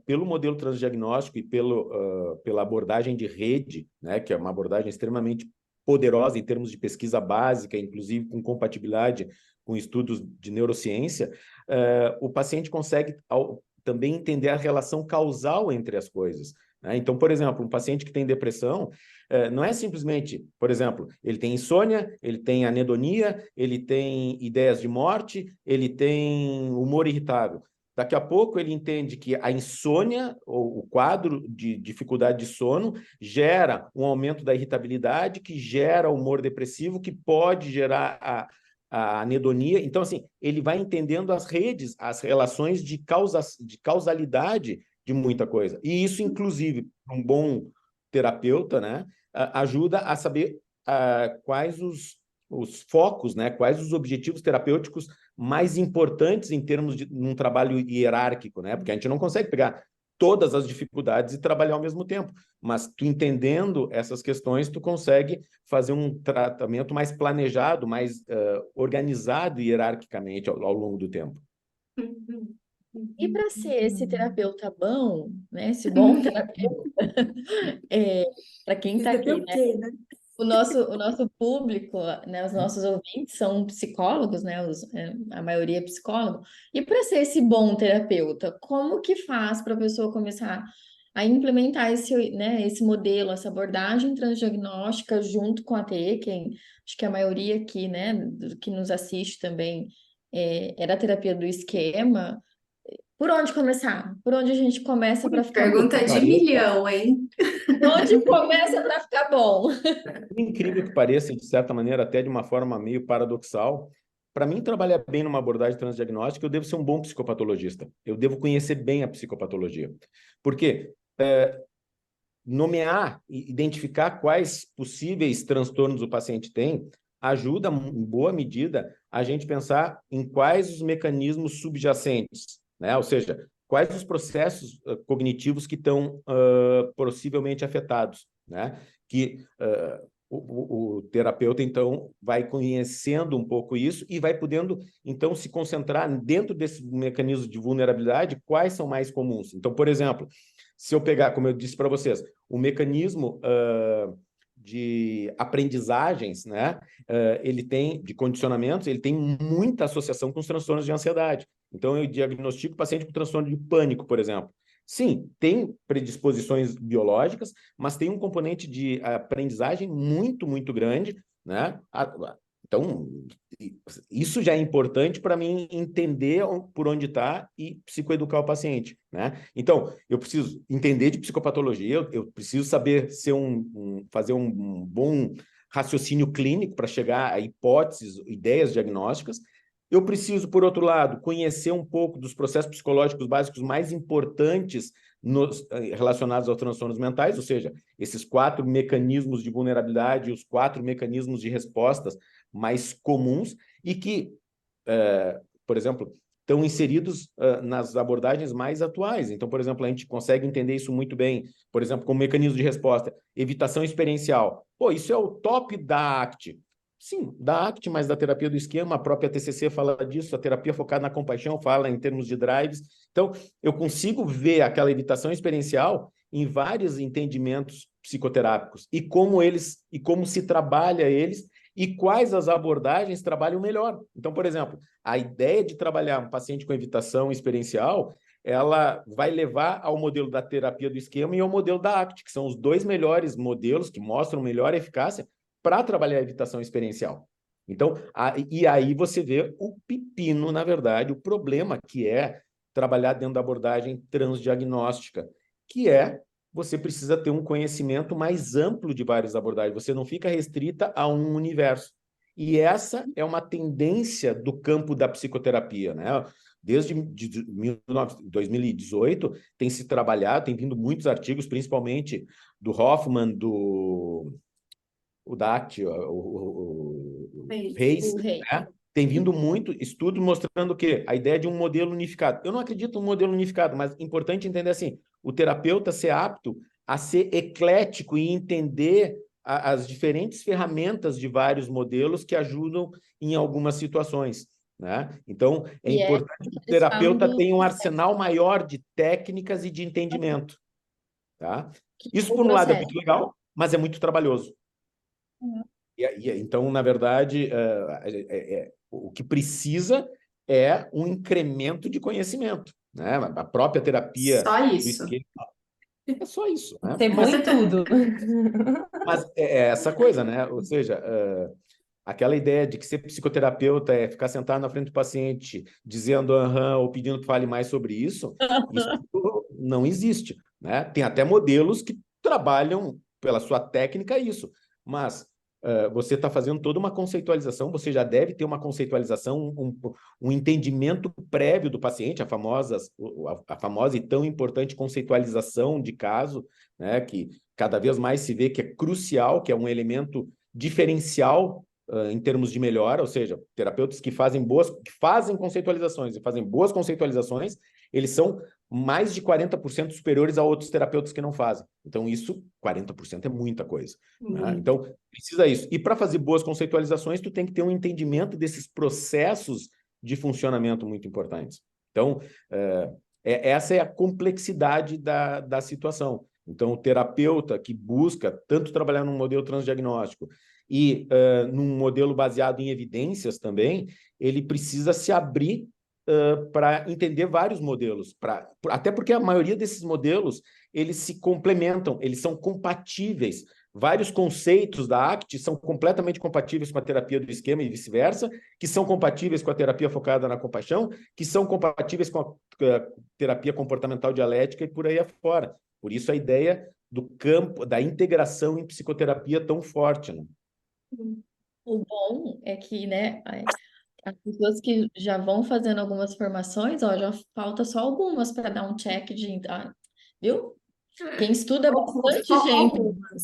pelo modelo transdiagnóstico e pela abordagem de rede, né, que é uma abordagem extremamente poderosa em termos de pesquisa básica, inclusive com compatibilidade com estudos de neurociência, o paciente consegue também entender a relação causal entre as coisas. Então, por exemplo, um paciente que tem depressão, não é simplesmente, por exemplo, ele tem insônia, ele tem anedonia, ele tem ideias de morte, ele tem humor irritável. Daqui a pouco ele entende que a insônia, ou o quadro de dificuldade de sono, gera um aumento da irritabilidade, que gera humor depressivo, que pode gerar a anedonia. Então, assim, ele vai entendendo as redes, as relações de causalidade de muita coisa. E isso, inclusive, um bom terapeuta, né, ajuda a saber quais os focos, né, quais os objetivos terapêuticos mais importantes em termos de um trabalho hierárquico, né, porque a gente não consegue pegar todas as dificuldades e trabalhar ao mesmo tempo, mas tu entendendo essas questões, tu consegue fazer um tratamento mais planejado, mais organizado hierarquicamente ao longo do tempo. E para ser esse terapeuta bom, né, esse bom terapeuta, para quem está aqui, né, o nosso público, né, os nossos ouvintes são psicólogos, né, a maioria é psicólogo. E para ser esse bom terapeuta, como que faz para a pessoa começar a implementar esse modelo, essa abordagem transdiagnóstica junto com a TE, acho que a maioria aqui, né, que nos assiste também é da terapia do esquema. Por onde começar? Por onde a gente começa para ficar bom? Pergunta de milhão, hein? Por onde começa para ficar bom? Por incrível que pareça, de certa maneira, até de uma forma meio paradoxal, para mim trabalhar bem numa abordagem transdiagnóstica, eu devo ser um bom psicopatologista. Eu devo conhecer bem a psicopatologia. Porque nomear e identificar quais possíveis transtornos o paciente tem ajuda, em boa medida, a gente pensar em quais os mecanismos subjacentes, né? Ou seja, quais os processos cognitivos que estão possivelmente afetados, né? Que o terapeuta, então, vai conhecendo um pouco isso e vai podendo, então, se concentrar dentro desses mecanismos de vulnerabilidade, quais são mais comuns. Então, por exemplo, se eu pegar, como eu disse para vocês, o mecanismo de aprendizagens, né, ele tem, de condicionamentos, ele tem muita associação com os transtornos de ansiedade. Então, eu diagnostico o paciente com transtorno de pânico, por exemplo. Sim, tem predisposições biológicas, mas tem um componente de aprendizagem muito, muito grande, né? Então, isso já é importante para mim entender por onde está e psicoeducar o paciente, né? Então, eu preciso entender de psicopatologia, eu preciso saber ser fazer um bom raciocínio clínico para chegar a hipóteses, ideias diagnósticas. Eu preciso, por outro lado, conhecer um pouco dos processos psicológicos básicos mais importantes relacionados aos transtornos mentais, ou seja, esses 4 mecanismos de vulnerabilidade, os 4 mecanismos de respostas mais comuns e que, por exemplo, estão inseridos nas abordagens mais atuais. Então, por exemplo, a gente consegue entender isso muito bem, por exemplo, como mecanismo de resposta, evitação experiencial. Pô, isso é o top da ACT. Sim, da ACT, mas da terapia do esquema, a própria TCC fala disso, a terapia focada na compaixão fala em termos de drives. Então, eu consigo ver aquela evitação experiencial em vários entendimentos psicoterápicos e como se trabalha eles e quais as abordagens trabalham melhor. Então, por exemplo, a ideia de trabalhar um paciente com evitação experiencial, ela vai levar ao modelo da terapia do esquema e ao modelo da ACT, que são os 2 melhores modelos que mostram melhor eficácia para trabalhar a evitação experiencial. Então, e aí você vê o pepino, na verdade, o problema que é trabalhar dentro da abordagem transdiagnóstica, que é você precisa ter um conhecimento mais amplo de várias abordagens, você não fica restrita a um universo. E essa é uma tendência do campo da psicoterapia, né? Desde 2018 tem se trabalhado, tem vindo muitos artigos, principalmente do Hoffman, o Dagt, o Reis, né? Tem vindo muito estudo mostrando que a ideia de um modelo unificado. Eu não acredito num modelo unificado, mas é importante entender assim, o terapeuta ser apto a ser eclético e entender as diferentes ferramentas de vários modelos que ajudam em algumas situações, né? Então, é importante que o terapeuta tenha um arsenal maior de técnicas e de entendimento, tá? Isso, por um lado, é muito legal, mas é muito trabalhoso. Então, na verdade, o que precisa é um incremento de conhecimento, né? A própria terapia Só do isso. esquema é só isso, né? Tem bom em tudo. Mas é essa coisa, né? Ou seja, aquela ideia de que ser psicoterapeuta é ficar sentado na frente do paciente dizendo aham ou pedindo que fale mais sobre isso não existe, né? Tem até modelos que trabalham pela sua técnica isso, mas você está fazendo toda uma conceitualização, você já deve ter uma conceitualização, um entendimento prévio do paciente, a famosa e tão importante conceitualização de caso, né, que cada vez mais se vê que é crucial, que é um elemento diferencial em termos de melhora, ou seja, terapeutas que fazem conceitualizações e fazem boas conceitualizações, eles são mais de 40% superiores a outros terapeutas que não fazem. Então, 40% é muita coisa. Né? Então, precisa isso. E para fazer boas conceitualizações, tu tem que ter um entendimento desses processos de funcionamento muito importantes. Então, essa é a complexidade da situação. Então, o terapeuta que busca tanto trabalhar num modelo transdiagnóstico e num modelo baseado em evidências também, ele precisa se abrir para entender vários modelos, até porque a maioria desses modelos eles se complementam, eles são compatíveis. Vários conceitos da ACT são completamente compatíveis com a terapia do esquema e vice-versa, que são compatíveis com a terapia focada na compaixão, que são compatíveis com a terapia comportamental dialética e por aí afora. Por isso a ideia do campo, da integração em psicoterapia tão forte, né? O bom é que, né, as pessoas que já vão fazendo algumas formações, ó, já falta só algumas para dar um check viu? Quem estuda bastante, gente.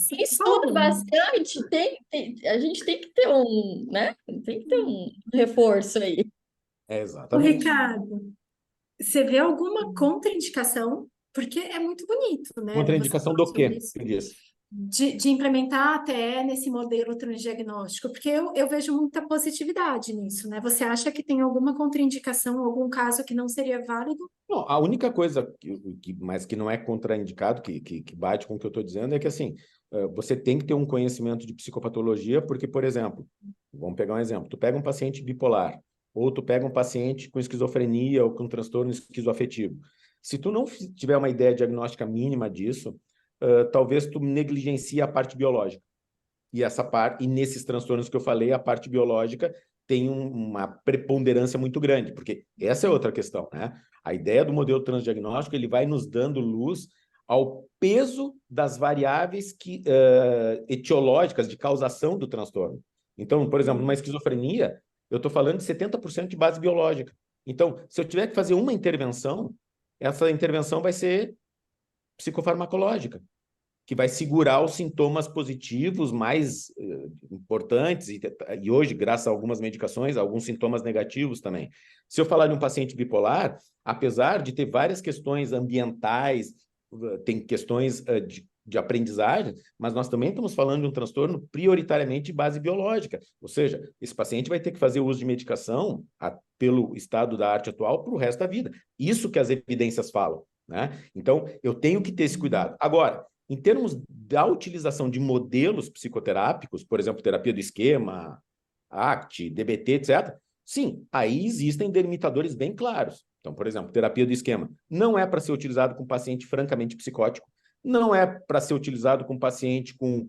Quem estuda bastante, a gente tem que ter né? Tem que ter um reforço aí. Exatamente. Ricardo, você vê alguma contraindicação? Porque é muito bonito, né? Contraindicação do quê? De implementar a ATE nesse modelo transdiagnóstico, porque eu vejo muita positividade nisso, né? Você acha que tem alguma contraindicação, algum caso que não seria válido? Não, a única coisa mas que não é contraindicado, que bate com o que eu estou dizendo, é que assim, você tem que ter um conhecimento de psicopatologia, porque, por exemplo, vamos pegar um exemplo, tu pega um paciente bipolar, ou tu pega um paciente com esquizofrenia ou com transtorno esquizoafetivo. Se tu não tiver uma ideia diagnóstica mínima disso, talvez tu negligencie a parte biológica. E nesses transtornos que eu falei, a parte biológica tem uma preponderância muito grande, porque essa é outra questão, né? A ideia do modelo transdiagnóstico, ele vai nos dando luz ao peso das variáveis etiológicas de causação do transtorno. Então, por exemplo, numa esquizofrenia, eu estou falando de 70% de base biológica. Então, se eu tiver que fazer uma intervenção, essa intervenção vai ser psicofarmacológica, que vai segurar os sintomas positivos mais importantes, e hoje, graças a algumas medicações, alguns sintomas negativos também. Se eu falar de um paciente bipolar, apesar de ter várias questões ambientais, tem questões de aprendizagem, mas nós também estamos falando de um transtorno prioritariamente de base biológica, ou seja, esse paciente vai ter que fazer uso de medicação pelo estado da arte atual para o resto da vida. Isso que as evidências falam, né? Então, eu tenho que ter esse cuidado. Agora, em termos da utilização de modelos psicoterápicos, por exemplo, terapia do esquema, ACT, DBT, etc., sim, aí existem delimitadores bem claros. Então, por exemplo, terapia do esquema não é para ser utilizado com paciente francamente psicótico, não é para ser utilizado com paciente com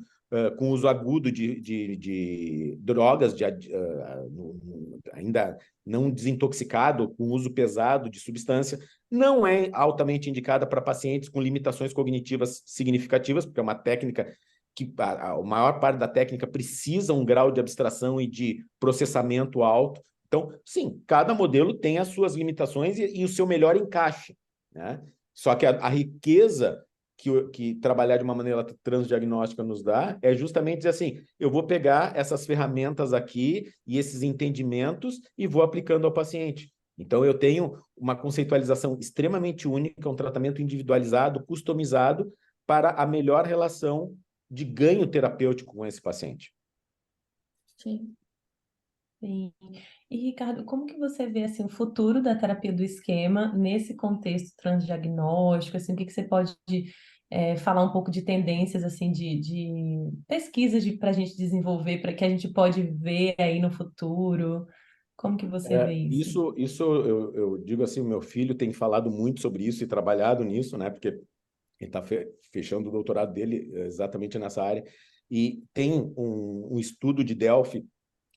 uso agudo de drogas, ainda não desintoxicado, com uso pesado de substância, não é altamente indicada para pacientes com limitações cognitivas significativas, porque é uma técnica que a maior parte da técnica precisa um grau de abstração e de processamento alto. Então, sim, cada modelo tem as suas limitações e o seu melhor encaixe, né? Só que a riqueza que trabalhar de uma maneira transdiagnóstica nos dá é justamente dizer assim, eu vou pegar essas ferramentas aqui e esses entendimentos e vou aplicando ao paciente. Então, eu tenho uma conceitualização extremamente única, um tratamento individualizado, customizado para a melhor relação de ganho terapêutico com esse paciente. Sim. Sim. E, Ricardo, como que você vê assim, o futuro da terapia do esquema nesse contexto transdiagnóstico? Assim, o que você pode falar um pouco de tendências assim, de pesquisas para a gente desenvolver, para que a gente pode ver aí no futuro? Como que você vê isso? Isso eu digo assim, o meu filho tem falado muito sobre isso e trabalhado nisso, né? Porque ele está fechando o doutorado dele exatamente nessa área. E tem um estudo de Delphi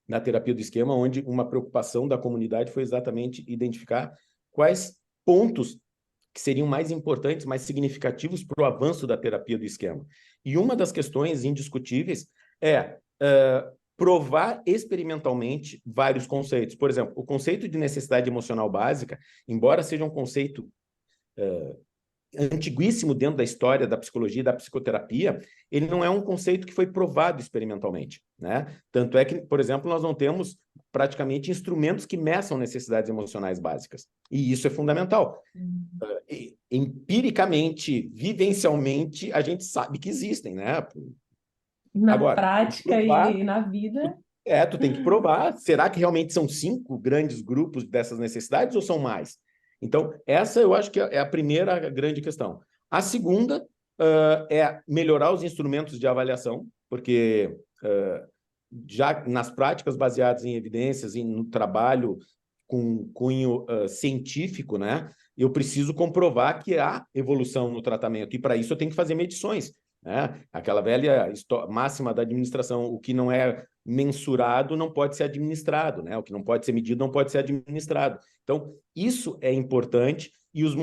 na terapia do esquema, onde uma preocupação da comunidade foi exatamente identificar quais pontos que seriam mais importantes, mais significativos para o avanço da terapia do esquema. E uma das questões indiscutíveis é provar experimentalmente vários conceitos. Por exemplo, o conceito de necessidade emocional básica, embora seja um conceito antiguíssimo dentro da história da psicologia e da psicoterapia, ele não é um conceito que foi provado experimentalmente, né? Tanto é que, por exemplo, nós não temos praticamente instrumentos que meçam necessidades emocionais básicas. E isso é fundamental. Empiricamente, vivencialmente, a gente sabe que existem, né? Na Agora, prática e na vida. Tu tem que provar. Será que realmente são 5 grandes grupos dessas necessidades ou são mais? Então, essa eu acho que é a primeira grande questão. A segunda é melhorar os instrumentos de avaliação, porque já nas práticas baseadas em evidências e no trabalho com cunho científico, né, eu preciso comprovar que há evolução no tratamento, e para isso eu tenho que fazer medições, né? Aquela velha máxima da administração, o que não é mensurado não pode ser administrado, né? O que não pode ser medido não pode ser administrado. Então, isso é importante, e os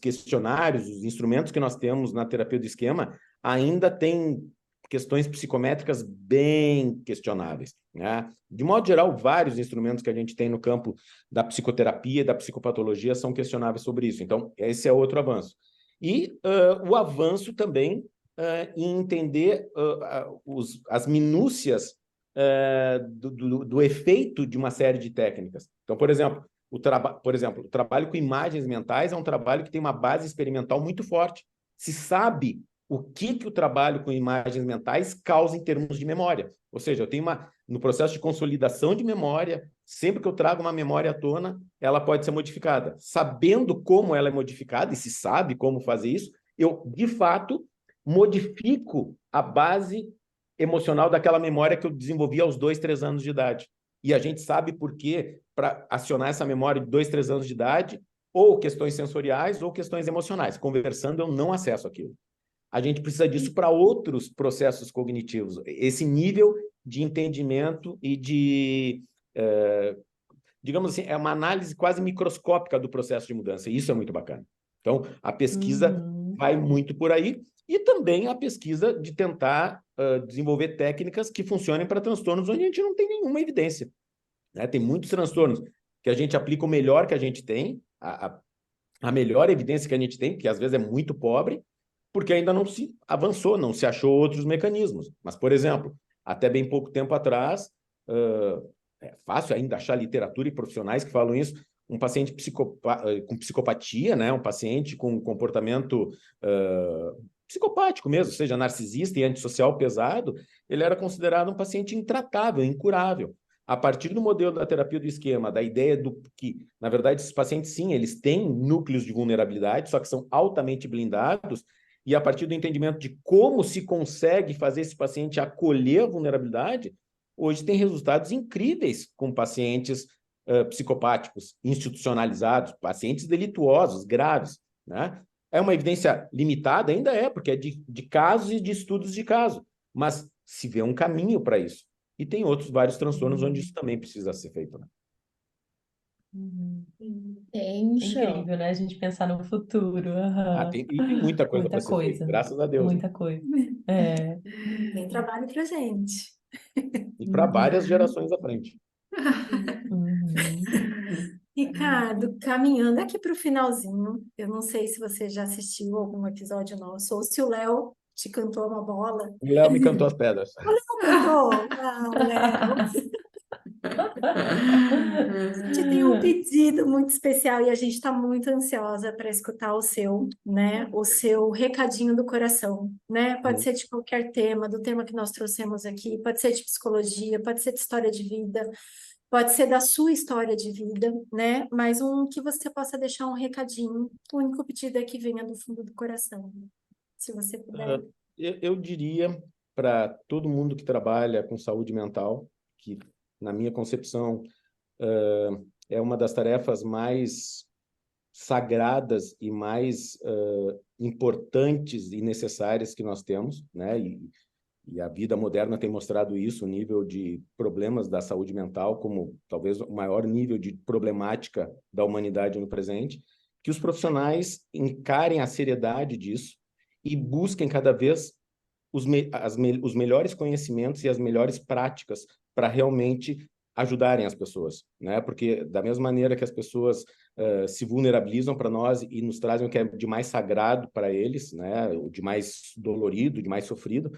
questionários, os instrumentos que nós temos na terapia do esquema ainda têm questões psicométricas bem questionáveis, né? De modo geral, vários instrumentos que a gente tem no campo da psicoterapia e da psicopatologia são questionáveis sobre isso. Então, esse é outro avanço. E o avanço também em entender as minúcias do efeito de uma série de técnicas. Então, por exemplo, o trabalho com imagens mentais é um trabalho que tem uma base experimental muito forte. Se sabe o que o trabalho com imagens mentais causa em termos de memória. Ou seja, eu tenho no processo de consolidação de memória, sempre que eu trago uma memória à tona, ela pode ser modificada. Sabendo como ela é modificada, e se sabe como fazer isso, eu, de fato, modifico a base emocional daquela memória que eu desenvolvi aos 2, 3 anos de idade. E a gente sabe por quê, para acionar essa memória de 2, 3 anos de idade, ou questões sensoriais ou questões emocionais. Conversando, eu não acesso aquilo. A gente precisa disso para outros processos cognitivos. Esse nível de entendimento e de, digamos assim, é uma análise quase microscópica do processo de mudança. E isso é muito bacana. Então, a pesquisa vai muito por aí, e também a pesquisa de tentar desenvolver técnicas que funcionem para transtornos onde a gente não tem nenhuma evidência, né? Tem muitos transtornos que a gente aplica o melhor que a gente tem, a melhor evidência que a gente tem, que às vezes é muito pobre, porque ainda não se avançou, não se achou outros mecanismos. Mas, por exemplo, até bem pouco tempo atrás, é fácil ainda achar literatura e profissionais que falam isso, um paciente com psicopatia, né? Um paciente com comportamento psicopático mesmo, seja narcisista e antissocial pesado, ele era considerado um paciente intratável, incurável. A partir do modelo da terapia do esquema, da ideia do que, na verdade, esses pacientes, sim, eles têm núcleos de vulnerabilidade, só que são altamente blindados, e a partir do entendimento de como se consegue fazer esse paciente acolher a vulnerabilidade, hoje tem resultados incríveis com pacientes psicopáticos, institucionalizados, pacientes delituosos, graves, né? É uma evidência limitada? Ainda é, porque é de casos e de estudos de caso, mas se vê um caminho para isso. E tem outros vários transtornos onde isso também precisa ser feito, né? Tem É chão. incrível, né? A gente pensar no futuro. Tem muita coisa para Muita ser feita, coisa, graças a Deus, né? muita coisa. É. Tem trabalho pra gente. E para várias gerações à frente. Uhum. Ricardo, caminhando aqui para o finalzinho, eu não sei se você já assistiu algum episódio nosso, ou se o Léo te cantou uma bola. O Léo me cantou as pedras. Não cantou? Ah, o Léo. A gente tem um pedido muito especial e a gente está muito ansiosa para escutar o seu, né? O seu recadinho do coração, né? Pode ser de qualquer tema, do tema que nós trouxemos aqui, pode ser de psicologia, pode ser de história de vida, pode ser da sua história de vida, né? Mas um que você possa deixar um recadinho. O único pedido é que venha do fundo do coração, se você puder. Eu diria para todo mundo que trabalha com saúde mental, que, na minha concepção, é uma das tarefas mais sagradas e mais importantes e necessárias que nós temos, né? E a vida moderna tem mostrado isso, o nível de problemas da saúde mental como talvez o maior nível de problemática da humanidade no presente, que os profissionais encarem a seriedade disso e busquem cada vez os melhores conhecimentos e as melhores práticas para realmente ajudarem as pessoas, né? Porque da mesma maneira que as pessoas se vulnerabilizam para nós e nos trazem o que é de mais sagrado para eles, né? O de mais dolorido, de mais sofrido,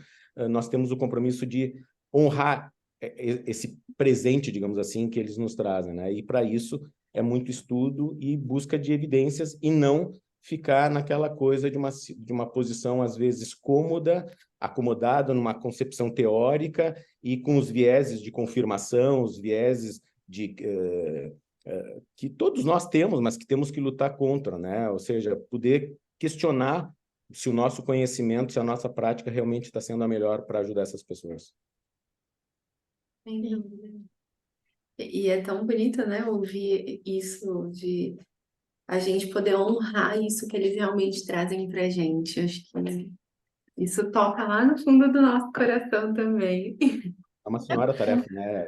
nós temos o compromisso de honrar esse presente, digamos assim, que eles nos trazem, né? E para isso é muito estudo e busca de evidências e não ficar naquela coisa de uma posição, às vezes, cômoda, acomodada numa concepção teórica e com os vieses de confirmação, os vieses que todos nós temos, mas que temos que lutar contra, né? Ou seja, poder questionar se o nosso conhecimento, se a nossa prática realmente está sendo a melhor para ajudar essas pessoas. Sem dúvida. E é tão bonito, né, ouvir isso de a gente poder honrar isso que eles realmente trazem pra gente. Acho que isso toca lá no fundo do nosso coração também. É uma senhora tarefa, né?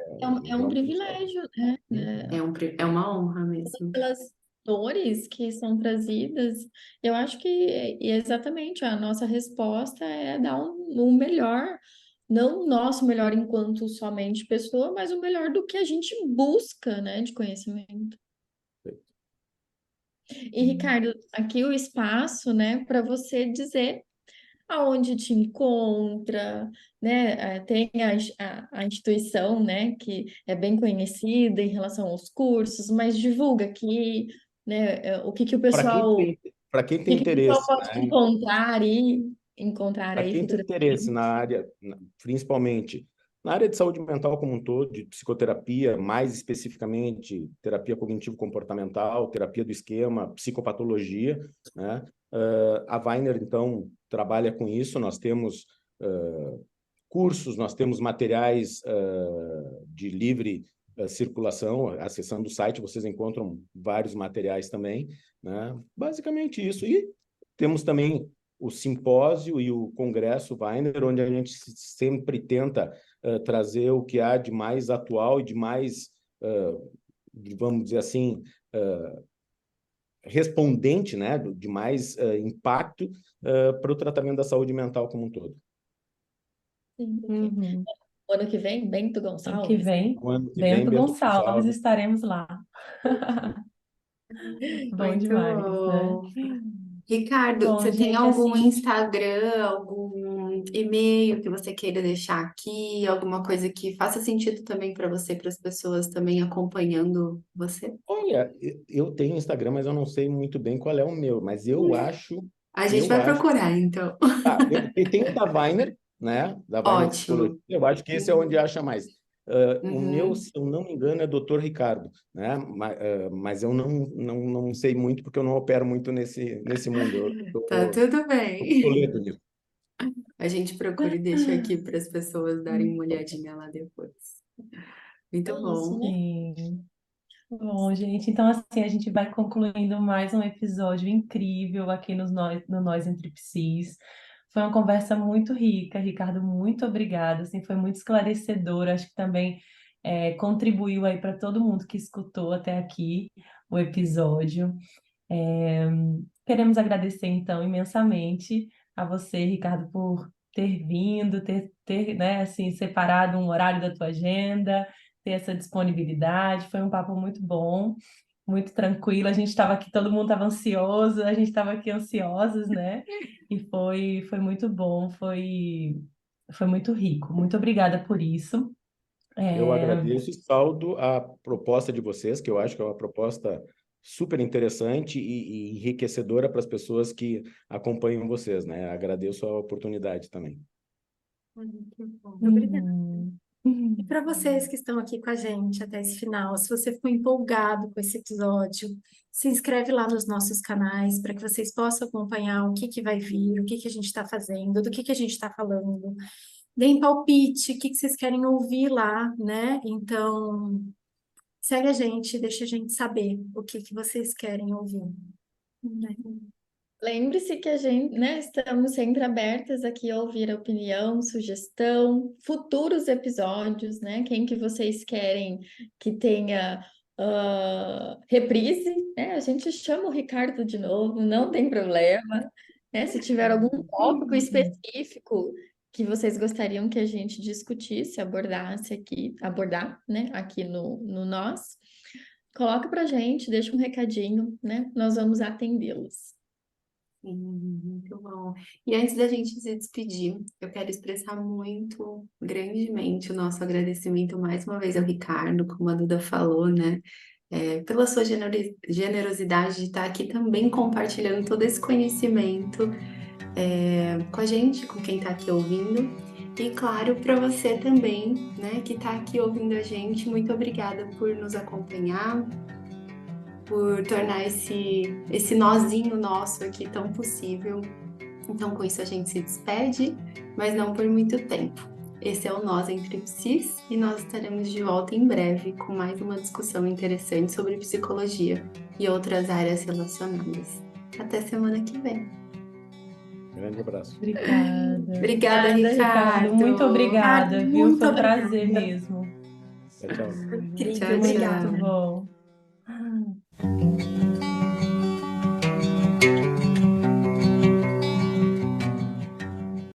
É um privilégio, né? É uma honra mesmo. Pelas dores que são trazidas, eu acho que e exatamente a nossa resposta é dar o melhor, não o nosso melhor enquanto somente pessoa, mas o melhor do que a gente busca, né, de conhecimento. E, Ricardo, aqui o espaço, né, para você dizer aonde te encontra, né? Tem a instituição, né, que é bem conhecida em relação aos cursos, mas divulga aqui, né, o que que o pessoal, o Para quem tem que que o pessoal interesse, pode né? encontrar Para aí quem tem interesse futuramente. na área, principalmente na área de saúde mental como um todo, de psicoterapia, mais especificamente terapia cognitivo-comportamental, terapia do esquema, psicopatologia, né? A Weiner, então, trabalha com isso. Nós temos cursos, nós temos materiais de livre circulação. Acessando o site, vocês encontram vários materiais também, né? Basicamente isso. E temos também o simpósio e o congresso Weiner, onde a gente sempre tenta trazer o que há de mais atual e de mais, vamos dizer assim, respondente, né, de mais impacto para o tratamento da saúde mental como um todo. Sim. Uhum. O ano que vem, Bento Ano que Gonçalves. vem, O ano que vem, Bento Bento Gonçalves, Gonçalves. estaremos lá. Bom Muito demais, né? bom. Ricardo, Bom, você tem gente, algum assim, Instagram, algum e-mail que você queira deixar aqui? Alguma coisa que faça sentido também para você, para as pessoas também acompanhando você? Olha, eu tenho Instagram, mas eu não sei muito bem qual é o meu, mas eu acho, A gente eu vai acho, procurar, então. eu tenho o da Weiner, né, da Weiner Psicologia, Ótimo. eu acho que esse é onde acha mais. O meu, Uhum. se eu não me engano, é Dr. Ricardo, né, mas eu não sei muito porque eu não opero muito nesse mundo, eu Tá tô tudo bem. obsoleto nisso. A gente procura e deixa aqui para as pessoas darem uma olhadinha lá depois. É Muito isso, bom. né? sim. Bom, gente, então assim, a gente vai concluindo mais um episódio incrível aqui no Nós Entre Psis. Foi uma conversa muito rica, Ricardo, muito obrigada, assim, foi muito esclarecedor, acho que também contribuiu aí para todo mundo que escutou até aqui o episódio. É, Queremos agradecer, então, imensamente a você, Ricardo, por ter vindo, né, assim, separado um horário da tua agenda, ter essa disponibilidade. Foi um papo muito bom, muito tranquilo. A gente estava aqui, todo mundo estava ansioso, a gente estava aqui ansiosos, né? E foi muito bom, foi muito rico. Muito obrigada por isso. Eu É, agradeço e saldo a proposta de vocês, que eu acho que é uma proposta super interessante e enriquecedora para as pessoas que acompanham vocês, né? Agradeço a oportunidade também. Que bom. Obrigada. uhum, E uhum. para vocês que estão aqui com a gente até esse final, se você ficou empolgado com esse episódio, se inscreve lá nos nossos canais para que vocês possam acompanhar o que que vai vir, o que que a gente está fazendo, do que a gente está falando. Deem palpite, o que que vocês querem ouvir lá, né? Então, segue a gente, deixa a gente saber o que que vocês querem ouvir, né? Lembre-se que a gente, né, estamos sempre abertas aqui a ouvir a opinião, sugestão, futuros episódios, né? Quem que vocês querem que tenha reprise, né? A gente chama o Ricardo de novo, não tem problema, né? Se tiver algum tópico específico que vocês gostariam que a gente discutisse, abordasse aqui, abordar, né, aqui no Nós, coloca pra gente, deixa um recadinho, né? Nós vamos atendê-los. Sim, muito bom. E antes da gente se despedir, eu quero expressar muito grandemente o nosso agradecimento mais uma vez ao Ricardo, como a Duda falou, né? Pela sua generosidade de estar aqui também compartilhando todo esse conhecimento com a gente, com quem está aqui ouvindo. E claro, para você também, né, que está aqui ouvindo a gente, muito obrigada por nos acompanhar, por tornar esse nozinho nosso aqui tão possível. Então, com isso, a gente se despede, mas não por muito tempo. Esse é o Nós Entre Psis e nós estaremos de volta em breve com mais uma discussão interessante sobre psicologia e outras áreas relacionadas. Até semana que vem. Grande abraço. Obrigada. Obrigada, Obrigada, Ricardo, muito Ricardo. obrigada, Ricardo, viu? muito Foi um obrigada. prazer mesmo. Tchau, tchau. Incrível, Tchau, Muito obrigada. tchau. bom.